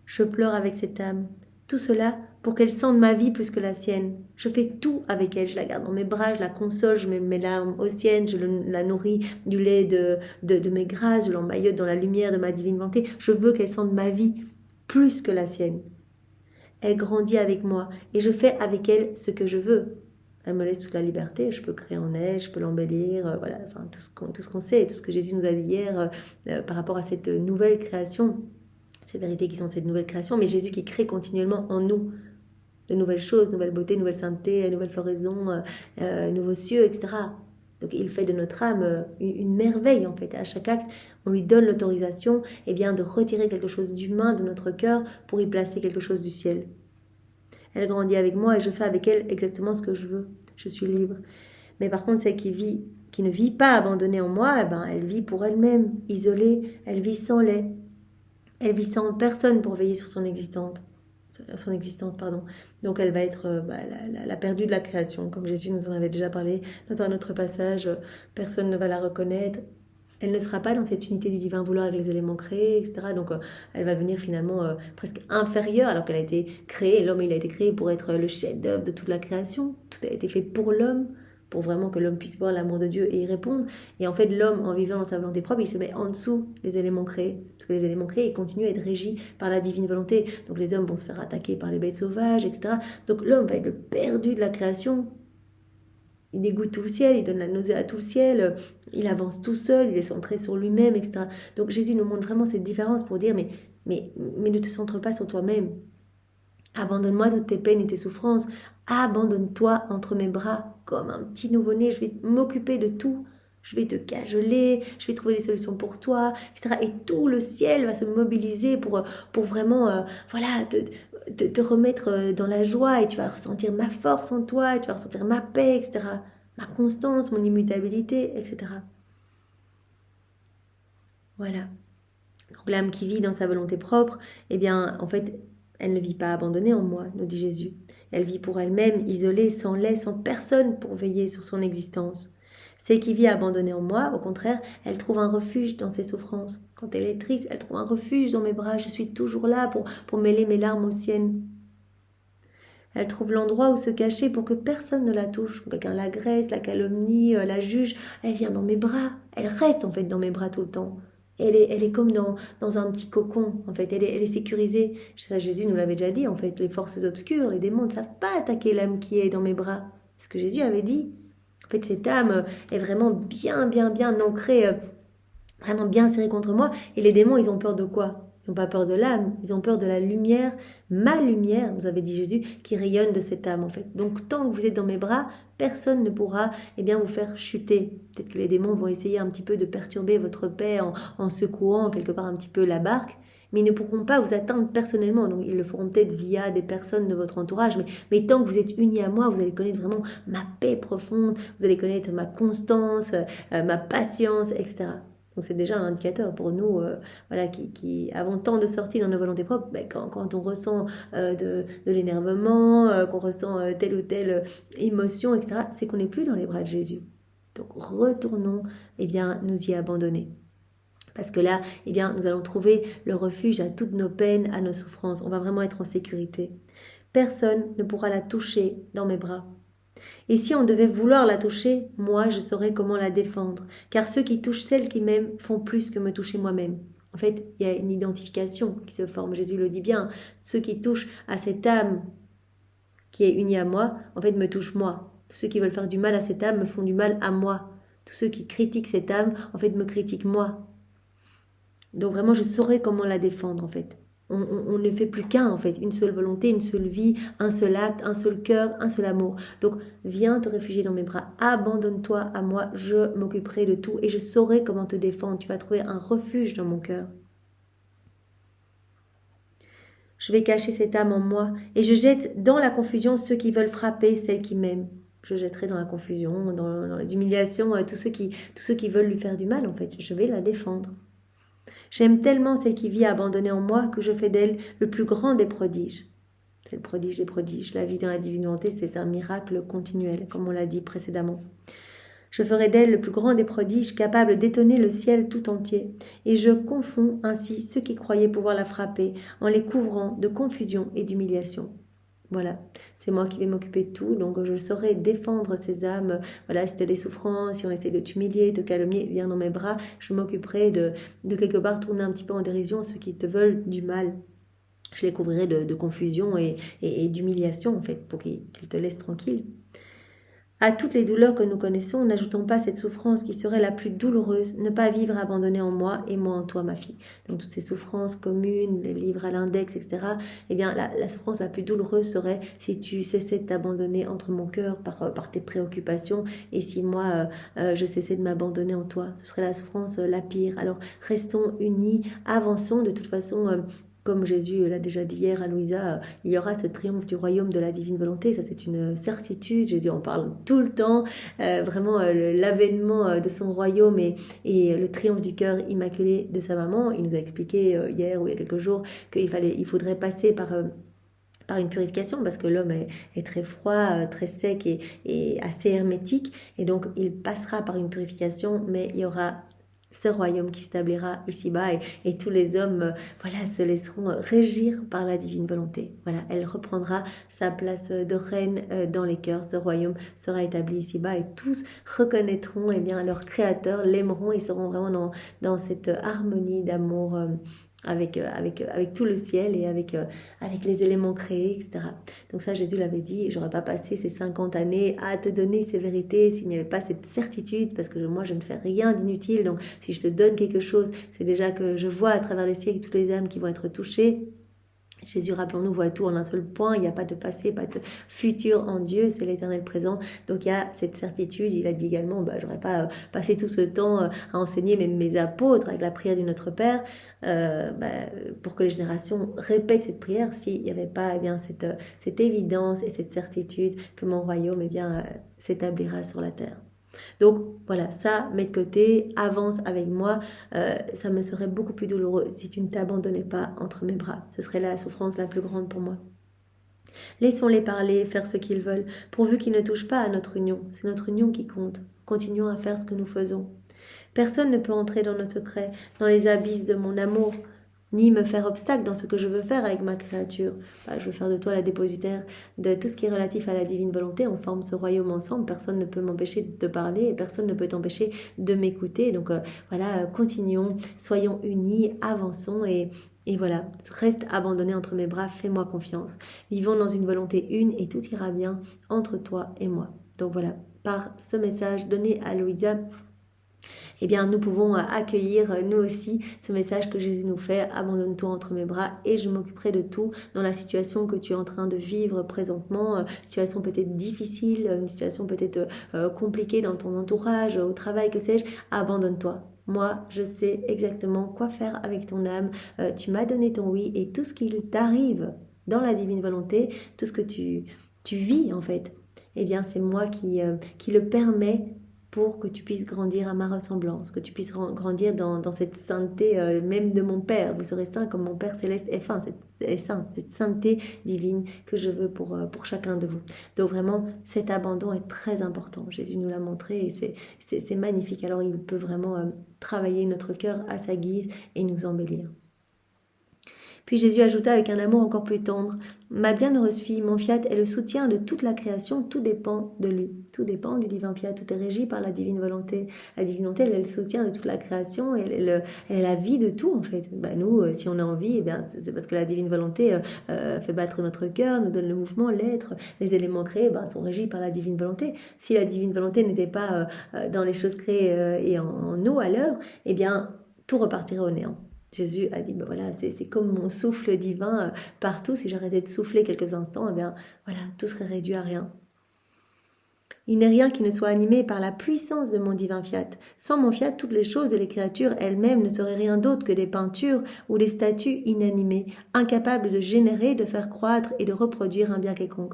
Je pleure avec cette âme. Tout cela pour qu'elle sente ma vie plus que la sienne. Je fais tout avec elle, je la garde dans mes bras, je la console, je mets mes larmes aux siennes, je la nourris du lait de mes grâces, je l'emmaillote dans la lumière de ma divine volonté. Je veux qu'elle sente ma vie plus que la sienne. Elle grandit avec moi et je fais avec elle ce que je veux. Elle me laisse toute la liberté, je peux créer en elle, je peux l'embellir, voilà, enfin, tout ce qu'on sait, tout ce que Jésus nous a dit hier par rapport à cette nouvelle création, ces vérités qui sont cette nouvelle création, mais Jésus qui crée continuellement en nous de nouvelles choses, nouvelles beautés, nouvelles saintetés, nouvelles floraisons, nouveaux cieux, etc. Donc il fait de notre âme une merveille en fait. À chaque acte, on lui donne l'autorisation de retirer quelque chose d'humain de notre cœur pour y placer quelque chose du ciel. Elle grandit avec moi et je fais avec elle exactement ce que je veux. Je suis libre. Mais par contre, celle qui ne vit pas abandonnée en moi, elle vit pour elle-même, isolée, elle vit sans lait. Elle vit sans personne pour veiller sur son existence. Donc elle va être la perdue de la création, comme Jésus nous en avait déjà parlé dans un autre passage. Personne ne va la reconnaître. Elle ne sera pas dans cette unité du divin vouloir avec les éléments créés, etc. Donc elle va devenir finalement presque inférieure, alors qu'elle a été créée. L'homme, il a été créé pour être le chef-d'œuvre de toute la création. Tout a été fait pour l'homme, pour vraiment que l'homme puisse voir l'amour de Dieu et y répondre. Et en fait, l'homme, en vivant dans sa volonté propre, il se met en dessous des éléments créés. Parce que les éléments créés, ils continuent à être régis par la divine volonté. Donc les hommes vont se faire attaquer par les bêtes sauvages, etc. Donc l'homme va être le perdu de la création. Il dégoûte tout le ciel, il donne la nausée à tout le ciel, il avance tout seul, il est centré sur lui-même, etc. Donc Jésus nous montre vraiment cette différence pour dire, mais ne te centre pas sur toi-même. Abandonne-moi toutes tes peines et tes souffrances. Abandonne-toi entre mes bras comme un petit nouveau-né. Je vais m'occuper de tout. Je vais te cajoler, je vais trouver des solutions pour toi, etc. Et tout le ciel va se mobiliser pour vraiment te remettre dans la joie et tu vas ressentir ma force en toi, et tu vas ressentir ma paix, etc. Ma constance, mon immutabilité, etc. Voilà. Donc l'âme qui vit dans sa volonté propre, en fait, elle ne vit pas abandonnée en moi, nous dit Jésus. Elle vit pour elle-même, isolée, sans lait, sans personne pour veiller sur son existence. Celle qui vit abandonnée en moi, au contraire, elle trouve un refuge dans ses souffrances. Quand elle est triste, elle trouve un refuge dans mes bras. Je suis toujours là pour mêler mes larmes aux siennes. Elle trouve l'endroit où se cacher pour que personne ne la touche. Quelqu'un l'agresse, la calomnie, la juge. Elle vient dans mes bras. Elle reste en fait dans mes bras tout le temps. Elle est comme dans un petit cocon, en fait. Elle est sécurisée. Ça, Jésus nous l'avait déjà dit, en fait. Les forces obscures, les démons ne savent pas attaquer l'âme qui est dans mes bras. C'est ce que Jésus avait dit. En fait, cette âme est vraiment bien ancrée, vraiment bien serrée contre moi. Et les démons, ils ont peur de quoi? Ils n'ont pas peur de l'âme, ils ont peur de la lumière, ma lumière, nous avait dit Jésus, qui rayonne de cette âme en fait. Donc tant que vous êtes dans mes bras, personne ne pourra vous faire chuter. Peut-être que les démons vont essayer un petit peu de perturber votre paix en secouant quelque part un petit peu la barque, mais ils ne pourront pas vous atteindre personnellement. Donc ils le feront peut-être via des personnes de votre entourage, mais tant que vous êtes unis à moi, vous allez connaître vraiment ma paix profonde, vous allez connaître ma constance, ma patience, etc. Donc c'est déjà un indicateur pour nous qui avons tant de sorties dans nos volontés propres, quand on ressent de l'énervement, qu'on ressent telle ou telle émotion, etc., c'est qu'on n'est plus dans les bras de Jésus. Donc retournons nous y abandonner. Parce que là, nous allons trouver le refuge à toutes nos peines, à nos souffrances. On va vraiment être en sécurité. Personne ne pourra la toucher dans mes bras. Et si on devait vouloir la toucher, moi, je saurais comment la défendre. Car ceux qui touchent celle qui m'aiment font plus que me toucher moi-même. En fait, il y a une identification qui se forme. Jésus le dit bien. Ceux qui touchent à cette âme qui est unie à moi, en fait, me touchent moi. Ceux qui veulent faire du mal à cette âme me font du mal à moi. Tous ceux qui critiquent cette âme, en fait, me critiquent moi. Donc vraiment, je saurais comment la défendre, en fait. On ne fait plus qu'un en fait, une seule volonté, une seule vie, un seul acte, un seul cœur, un seul amour. Donc viens te réfugier dans mes bras, abandonne-toi à moi, je m'occuperai de tout et je saurai comment te défendre. Tu vas trouver un refuge dans mon cœur. Je vais cacher cette âme en moi et je jette dans la confusion ceux qui veulent frapper celle qui m'aime. Je jetterai dans la confusion, dans les humiliations, tous ceux qui veulent lui faire du mal en fait. Je vais la défendre. J'aime tellement celle qui vit abandonnée en moi que je fais d'elle le plus grand des prodiges. C'est le prodige des prodiges. La vie dans la divine volonté, c'est un miracle continuel, comme on l'a dit précédemment. Je ferai d'elle le plus grand des prodiges, capable d'étonner le ciel tout entier. Et je confonds ainsi ceux qui croyaient pouvoir la frapper, en les couvrant de confusion et d'humiliation. Voilà, c'est moi qui vais m'occuper de tout, donc je saurai défendre ces âmes. Voilà, si tu as des souffrances, si on essaie de t'humilier, de te calomnier, viens dans mes bras, je m'occuperai de quelque part tourner un petit peu en dérision ceux qui te veulent du mal. Je les couvrirai de confusion et d'humiliation, en fait, pour qu'ils te laissent tranquille. À toutes les douleurs que nous connaissons, n'ajoutons pas cette souffrance qui serait la plus douloureuse, ne pas vivre abandonné en moi et moi en toi, ma fille. Donc toutes ces souffrances communes, les livres à l'index, etc. Eh bien, la souffrance la plus douloureuse serait si tu cessais de t'abandonner entre mon cœur par tes préoccupations et si moi, je cessais de m'abandonner en toi. Ce serait la souffrance la pire. Alors, restons unis, avançons de toute façon. Comme Jésus l'a déjà dit hier à Louisa, il y aura ce triomphe du royaume de la divine volonté, ça c'est une certitude, Jésus en parle tout le temps, vraiment l'avènement de son royaume et le triomphe du cœur immaculé de sa maman. Il nous a expliqué hier ou il y a quelques jours il faudrait passer par une purification parce que l'homme est très froid, très sec et assez hermétique et donc il passera par une purification mais il y aura ce royaume qui s'établira ici-bas et tous les hommes voilà, se laisseront régir par la divine volonté. Voilà, elle reprendra sa place de reine dans les cœurs. Ce royaume sera établi ici-bas et tous reconnaîtront bien, leur créateur, l'aimeront et seront vraiment dans cette harmonie d'amour avec tout le ciel et avec les éléments créés, etc. Donc ça, Jésus l'avait dit, j'aurais pas passé ces 50 années à te donner ces vérités s'il n'y avait pas cette certitude, parce que moi, je ne fais rien d'inutile. Donc si je te donne quelque chose, c'est déjà que je vois à travers les siècles toutes les âmes qui vont être touchées. Jésus, rappelons-nous, voit tout en un seul point, il n'y a pas de passé, pas de futur en Dieu, c'est l'éternel présent. Donc il y a cette certitude, il a dit également, j'aurais pas passé tout ce temps à enseigner même mes apôtres avec la prière du Notre Père, pour que les générations répètent cette prière s'il n'y avait pas cette évidence et cette certitude que mon royaume s'établira sur la terre. Donc voilà, ça, mets de côté, avance avec moi, ça me serait beaucoup plus douloureux si tu ne t'abandonnais pas entre mes bras. Ce serait la souffrance la plus grande pour moi. Laissons-les parler, faire ce qu'ils veulent, pourvu qu'ils ne touchent pas à notre union. C'est notre union qui compte. Continuons à faire ce que nous faisons. Personne ne peut entrer dans nos secrets, dans les abysses de mon amour, ni me faire obstacle dans ce que je veux faire avec ma créature. Je veux faire de toi la dépositaire de tout ce qui est relatif à la divine volonté. On forme ce royaume ensemble. Personne ne peut m'empêcher de te parler et personne ne peut t'empêcher de m'écouter. Donc continuons, soyons unis, avançons et voilà, reste abandonné entre mes bras, fais-moi confiance. Vivons dans une volonté une et tout ira bien entre toi et moi. Donc voilà, par ce message donné à Louisa, nous pouvons accueillir nous aussi ce message que Jésus nous fait, abandonne-toi entre mes bras et je m'occuperai de tout dans la situation que tu es en train de vivre présentement, situation peut-être difficile, une situation peut-être compliquée dans ton entourage, au travail, que sais-je, abandonne-toi. Moi, je sais exactement quoi faire avec ton âme, tu m'as donné ton oui et tout ce qui t'arrive dans la divine volonté, tout ce que tu vis en fait, c'est moi qui le permet pour que tu puisses grandir à ma ressemblance, que tu puisses grandir dans cette sainteté même de mon Père. Vous serez saints comme mon Père céleste est saint, cette sainteté divine que je veux pour chacun de vous. Donc vraiment, cet abandon est très important. Jésus nous l'a montré et c'est magnifique. Alors il peut vraiment travailler notre cœur à sa guise et nous embellir. Puis Jésus ajouta avec un amour encore plus tendre, « Ma bienheureuse fille, mon fiat est le soutien de toute la création, tout dépend de lui. » Tout dépend du divin fiat, tout est régi par la divine volonté. La divine volonté, elle est le soutien de toute la création, elle est la vie de tout en fait. Nous, si on a envie, c'est parce que la divine volonté fait battre notre cœur, nous donne le mouvement, l'être. Les éléments créés sont régis par la divine volonté. Si la divine volonté n'était pas dans les choses créées et en nous à l'œuvre, tout repartirait au néant. Jésus a dit, c'est comme mon souffle divin partout. Si j'arrêtais de souffler quelques instants, tout serait réduit à rien. Il n'est rien qui ne soit animé par la puissance de mon divin fiat. Sans mon fiat, toutes les choses et les créatures elles-mêmes ne seraient rien d'autre que des peintures ou des statues inanimées, incapables de générer, de faire croître et de reproduire un bien quelconque.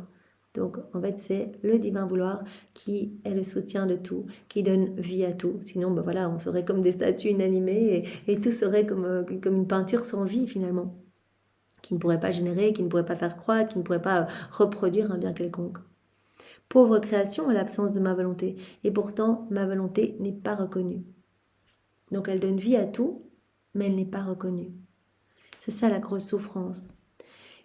Donc, en fait, c'est le divin vouloir qui est le soutien de tout, qui donne vie à tout. Sinon, on serait comme des statues inanimées et tout serait comme une peinture sans vie, finalement, qui ne pourrait pas générer, qui ne pourrait pas faire croître, qui ne pourrait pas reproduire un bien quelconque. Pauvre création à l'absence de ma volonté, et pourtant, ma volonté n'est pas reconnue. Donc, elle donne vie à tout, mais elle n'est pas reconnue. C'est ça la grosse souffrance.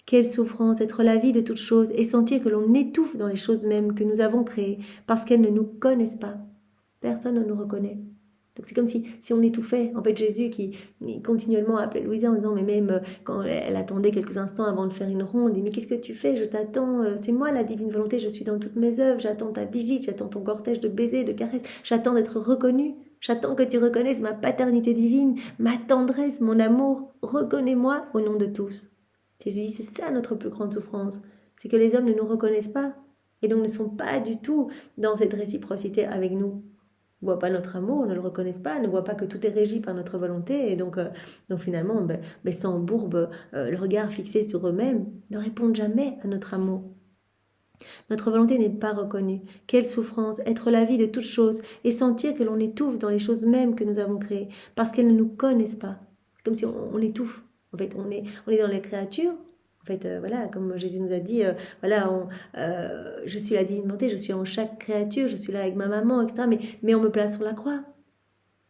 Quelle souffrance, être la vie de toutes choses et sentir que l'on étouffe dans les choses mêmes que nous avons créées parce qu'elles ne nous connaissent pas. Personne ne nous reconnaît. Donc c'est comme si on étouffait. En fait, Jésus qui continuellement appelait Louisa en disant, mais même quand elle attendait quelques instants avant de faire une ronde, il dit, mais qu'est-ce que tu fais? Je t'attends, c'est moi la divine volonté, je suis dans toutes mes œuvres, j'attends ta visite, j'attends ton cortège de baisers, de caresses, j'attends d'être reconnue, j'attends que tu reconnaisses ma paternité divine, ma tendresse, mon amour, reconnais-moi au nom de tous. Jésus dit, c'est ça notre plus grande souffrance, c'est que les hommes ne nous reconnaissent pas, et donc ne sont pas du tout dans cette réciprocité avec nous. Ne voient pas notre amour, ne le reconnaissent pas, ne voient pas que tout est régi par notre volonté, et donc finalement, s'embourbent le regard fixé sur eux-mêmes, ne répondent jamais à notre amour. Notre volonté n'est pas reconnue. Quelle souffrance, être la vie de toutes choses, et sentir que l'on étouffe dans les choses mêmes que nous avons créées, parce qu'elles ne nous connaissent pas. C'est comme si on étouffe. En fait, on est dans les créatures. En fait, voilà, comme Jésus nous a dit, je suis la divine volonté, je suis en chaque créature, je suis là avec ma maman, etc. Mais on me place sur la croix.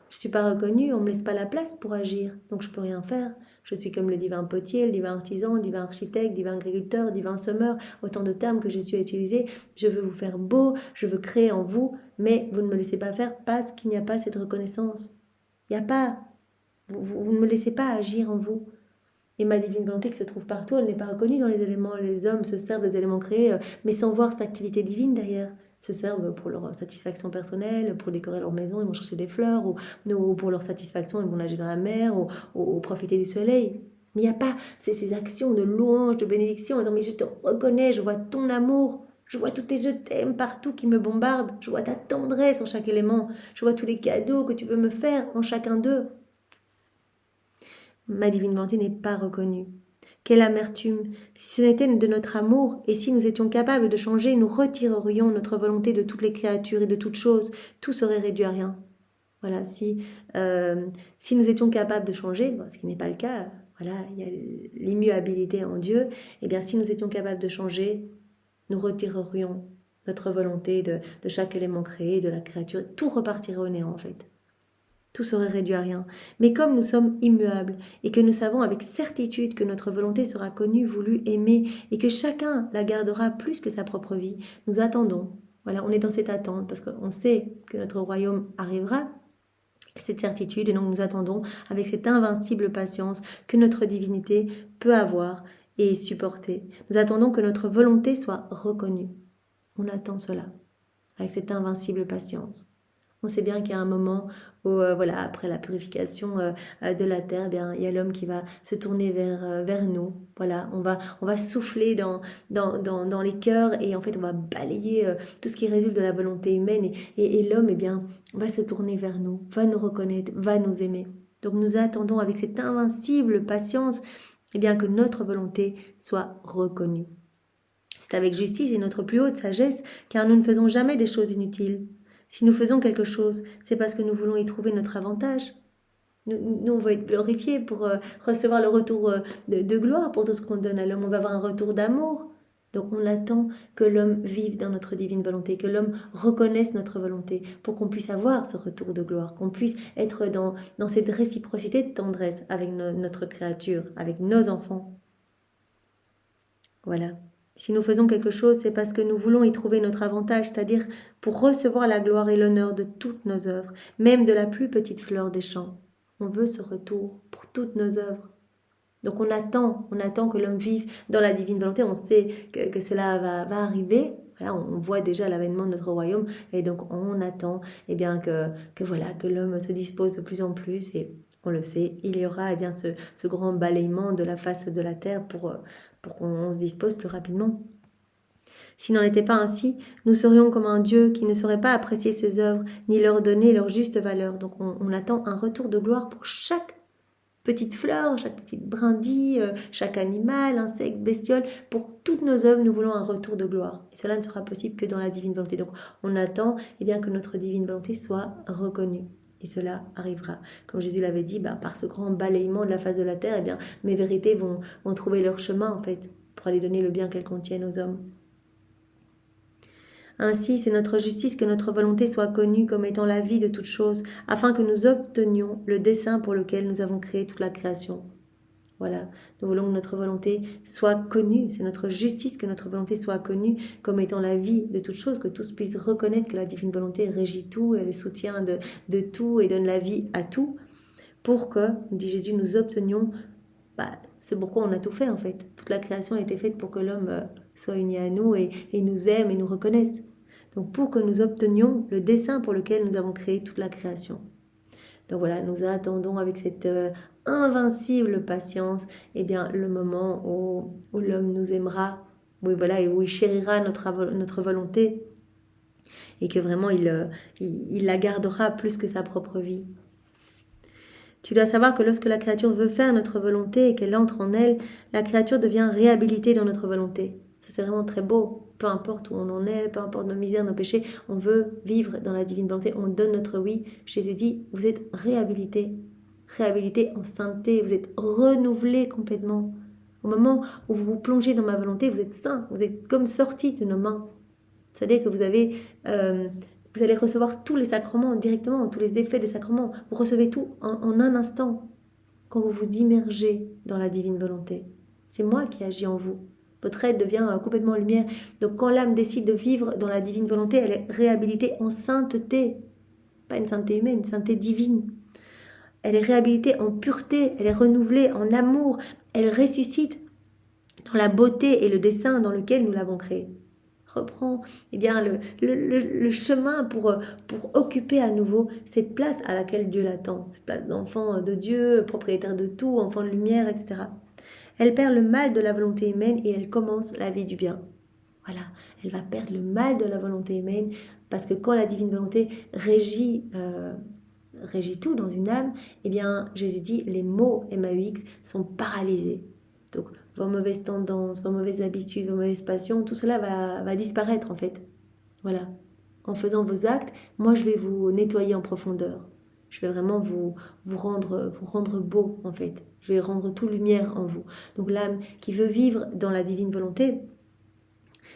Je ne suis pas reconnue, on ne me laisse pas la place pour agir, donc je ne peux rien faire. Je suis comme le divin potier, le divin artisan, le divin architecte, le divin agriculteur, le divin semeur, autant de termes que Jésus a utilisés. Je veux vous faire beau, je veux créer en vous, mais vous ne me laissez pas faire parce qu'il n'y a pas cette reconnaissance. Il n'y a pas. Vous ne me laissez pas agir en vous. Et ma divine volonté qui se trouve partout, elle n'est pas reconnue dans les éléments. Les hommes se servent des éléments créés, mais sans voir cette activité divine derrière. Se servent pour leur satisfaction personnelle, pour décorer leur maison, ils vont chercher des fleurs, ou pour leur satisfaction, ils vont nager dans la mer, ou profiter du soleil. Mais il n'y a pas ces actions de louange, de bénédiction. Non, mais je te reconnais, je vois ton amour, je vois tous tes je t'aime partout qui me bombardent, je vois ta tendresse en chaque élément, je vois tous les cadeaux que tu veux me faire en chacun d'eux. Ma divine volonté n'est pas reconnue. Quelle amertume! Si ce n'était de notre amour, et si nous étions capables de changer, nous retirerions notre volonté de toutes les créatures et de toutes choses, tout serait réduit à rien. Voilà, si nous étions capables de changer, ce qui n'est pas le cas, voilà, il y a l'immuabilité en Dieu, et bien si nous étions capables de changer, nous retirerions notre volonté de chaque élément créé, de la créature, tout repartirait au néant en fait. Tout serait réduit à rien. Mais comme nous sommes immuables et que nous savons avec certitude que notre volonté sera connue, voulue, aimée et que chacun la gardera plus que sa propre vie, nous attendons. Voilà, on est dans cette attente parce qu'on sait que notre royaume arrivera, cette certitude, et donc nous attendons avec cette invincible patience que notre divinité peut avoir et supporter. Nous attendons que notre volonté soit reconnue. On attend cela avec cette invincible patience. On sait bien qu'il y a un moment où, après la purification de la terre, bien, il y a l'homme qui va se tourner vers nous. Voilà, on va souffler dans les cœurs et en fait, on va balayer tout ce qui résulte de la volonté humaine et l'homme, eh bien, va se tourner vers nous, va nous reconnaître, va nous aimer. Donc, nous attendons avec cette invincible patience, eh bien, que notre volonté soit reconnue. C'est avec justice et notre plus haute sagesse, car nous ne faisons jamais des choses inutiles. Si nous faisons quelque chose, c'est parce que nous voulons y trouver notre avantage. Nous on va être glorifiés pour recevoir le retour de gloire pour tout ce qu'on donne à l'homme. On va avoir un retour d'amour. Donc on attend que l'homme vive dans notre divine volonté, que l'homme reconnaisse notre volonté pour qu'on puisse avoir ce retour de gloire, qu'on puisse être dans cette réciprocité de tendresse avec notre créature, avec nos enfants. Voilà. Si nous faisons quelque chose, c'est parce que nous voulons y trouver notre avantage, c'est-à-dire pour recevoir la gloire et l'honneur de toutes nos œuvres, même de la plus petite fleur des champs. On veut ce retour pour toutes nos œuvres. Donc on attend que l'homme vive dans la divine volonté, on sait que cela va arriver. Voilà, on voit déjà l'avènement de notre royaume et donc on attend bien que l'homme se dispose de plus en plus et on le sait, il y aura bien ce grand balayement de la face de la terre pour qu'on se dispose plus rapidement. S'il n'en était pas ainsi, nous serions comme un Dieu qui ne saurait pas apprécier ses œuvres, ni leur donner leur juste valeur. Donc on attend un retour de gloire pour chaque petite fleur, chaque petite brindille, chaque animal, insecte, bestiole. Pour toutes nos œuvres, nous voulons un retour de gloire. Et cela ne sera possible que dans la divine volonté. Donc on attend bien que notre divine volonté soit reconnue. Et cela arrivera. Comme Jésus l'avait dit, par ce grand balayement de la face de la terre, mes vérités vont trouver leur chemin, en fait, pour aller donner le bien qu'elles contiennent aux hommes. Ainsi, c'est notre justice que notre volonté soit connue comme étant la vie de toute chose, afin que nous obtenions le dessein pour lequel nous avons créé toute la création. Voilà, nous voulons que notre volonté soit connue, c'est notre justice que notre volonté soit connue comme étant la vie de toute chose, que tous puissent reconnaître que la divine volonté régit tout, elle est soutien de tout et donne la vie à tout, pour que, nous dit Jésus, nous obtenions, c'est pourquoi on a tout fait en fait. Toute la création a été faite pour que l'homme soit uni à nous et nous aime et nous reconnaisse. Donc pour que nous obtenions le dessein pour lequel nous avons créé toute la création. Donc voilà, nous attendons avec cette invincible patience le moment où l'homme nous aimera, oui, voilà, et où il chérira notre volonté et que vraiment il la gardera plus que sa propre vie. Tu dois savoir que lorsque la créature veut faire notre volonté et qu'elle entre en elle, la créature devient réhabilitée dans notre volonté. Ça, c'est vraiment très beau. Peu importe où on en est, peu importe nos misères, nos péchés, on veut vivre dans la divine volonté. On donne notre oui. Jésus dit, vous êtes réhabilités. Réhabilités en sainteté. Vous êtes renouvelés complètement. Au moment où vous vous plongez dans ma volonté, vous êtes saints. Vous êtes comme sortis de nos mains. C'est-à-dire que vous allez recevoir tous les sacrements directement, tous les effets des sacrements. Vous recevez tout en un instant quand vous vous immergez dans la divine volonté. C'est moi qui agis en vous. Votre être devient complètement lumière. Donc quand l'âme décide de vivre dans la divine volonté, elle est réhabilitée en sainteté. Pas une sainteté humaine, une sainteté divine. Elle est réhabilitée en pureté, elle est renouvelée en amour. Elle ressuscite dans la beauté et le dessein dans lequel nous l'avons créée. Reprend le chemin pour occuper à nouveau cette place à laquelle Dieu l'attend, cette place d'enfant de Dieu, propriétaire de tout, enfant de lumière, etc. Elle perd le mal de la volonté humaine et elle commence la vie du bien. Voilà, elle va perdre le mal de la volonté humaine parce que quand la divine volonté régit tout dans une âme, Jésus dit les mots MAUX sont paralysés. Donc, vos mauvaises tendances, vos mauvaises habitudes, vos mauvaises passions, tout cela va disparaître en fait. Voilà. En faisant vos actes, moi je vais vous nettoyer en profondeur. Je vais vraiment vous rendre beau en fait. Je vais rendre tout lumière en vous. Donc l'âme qui veut vivre dans la divine volonté,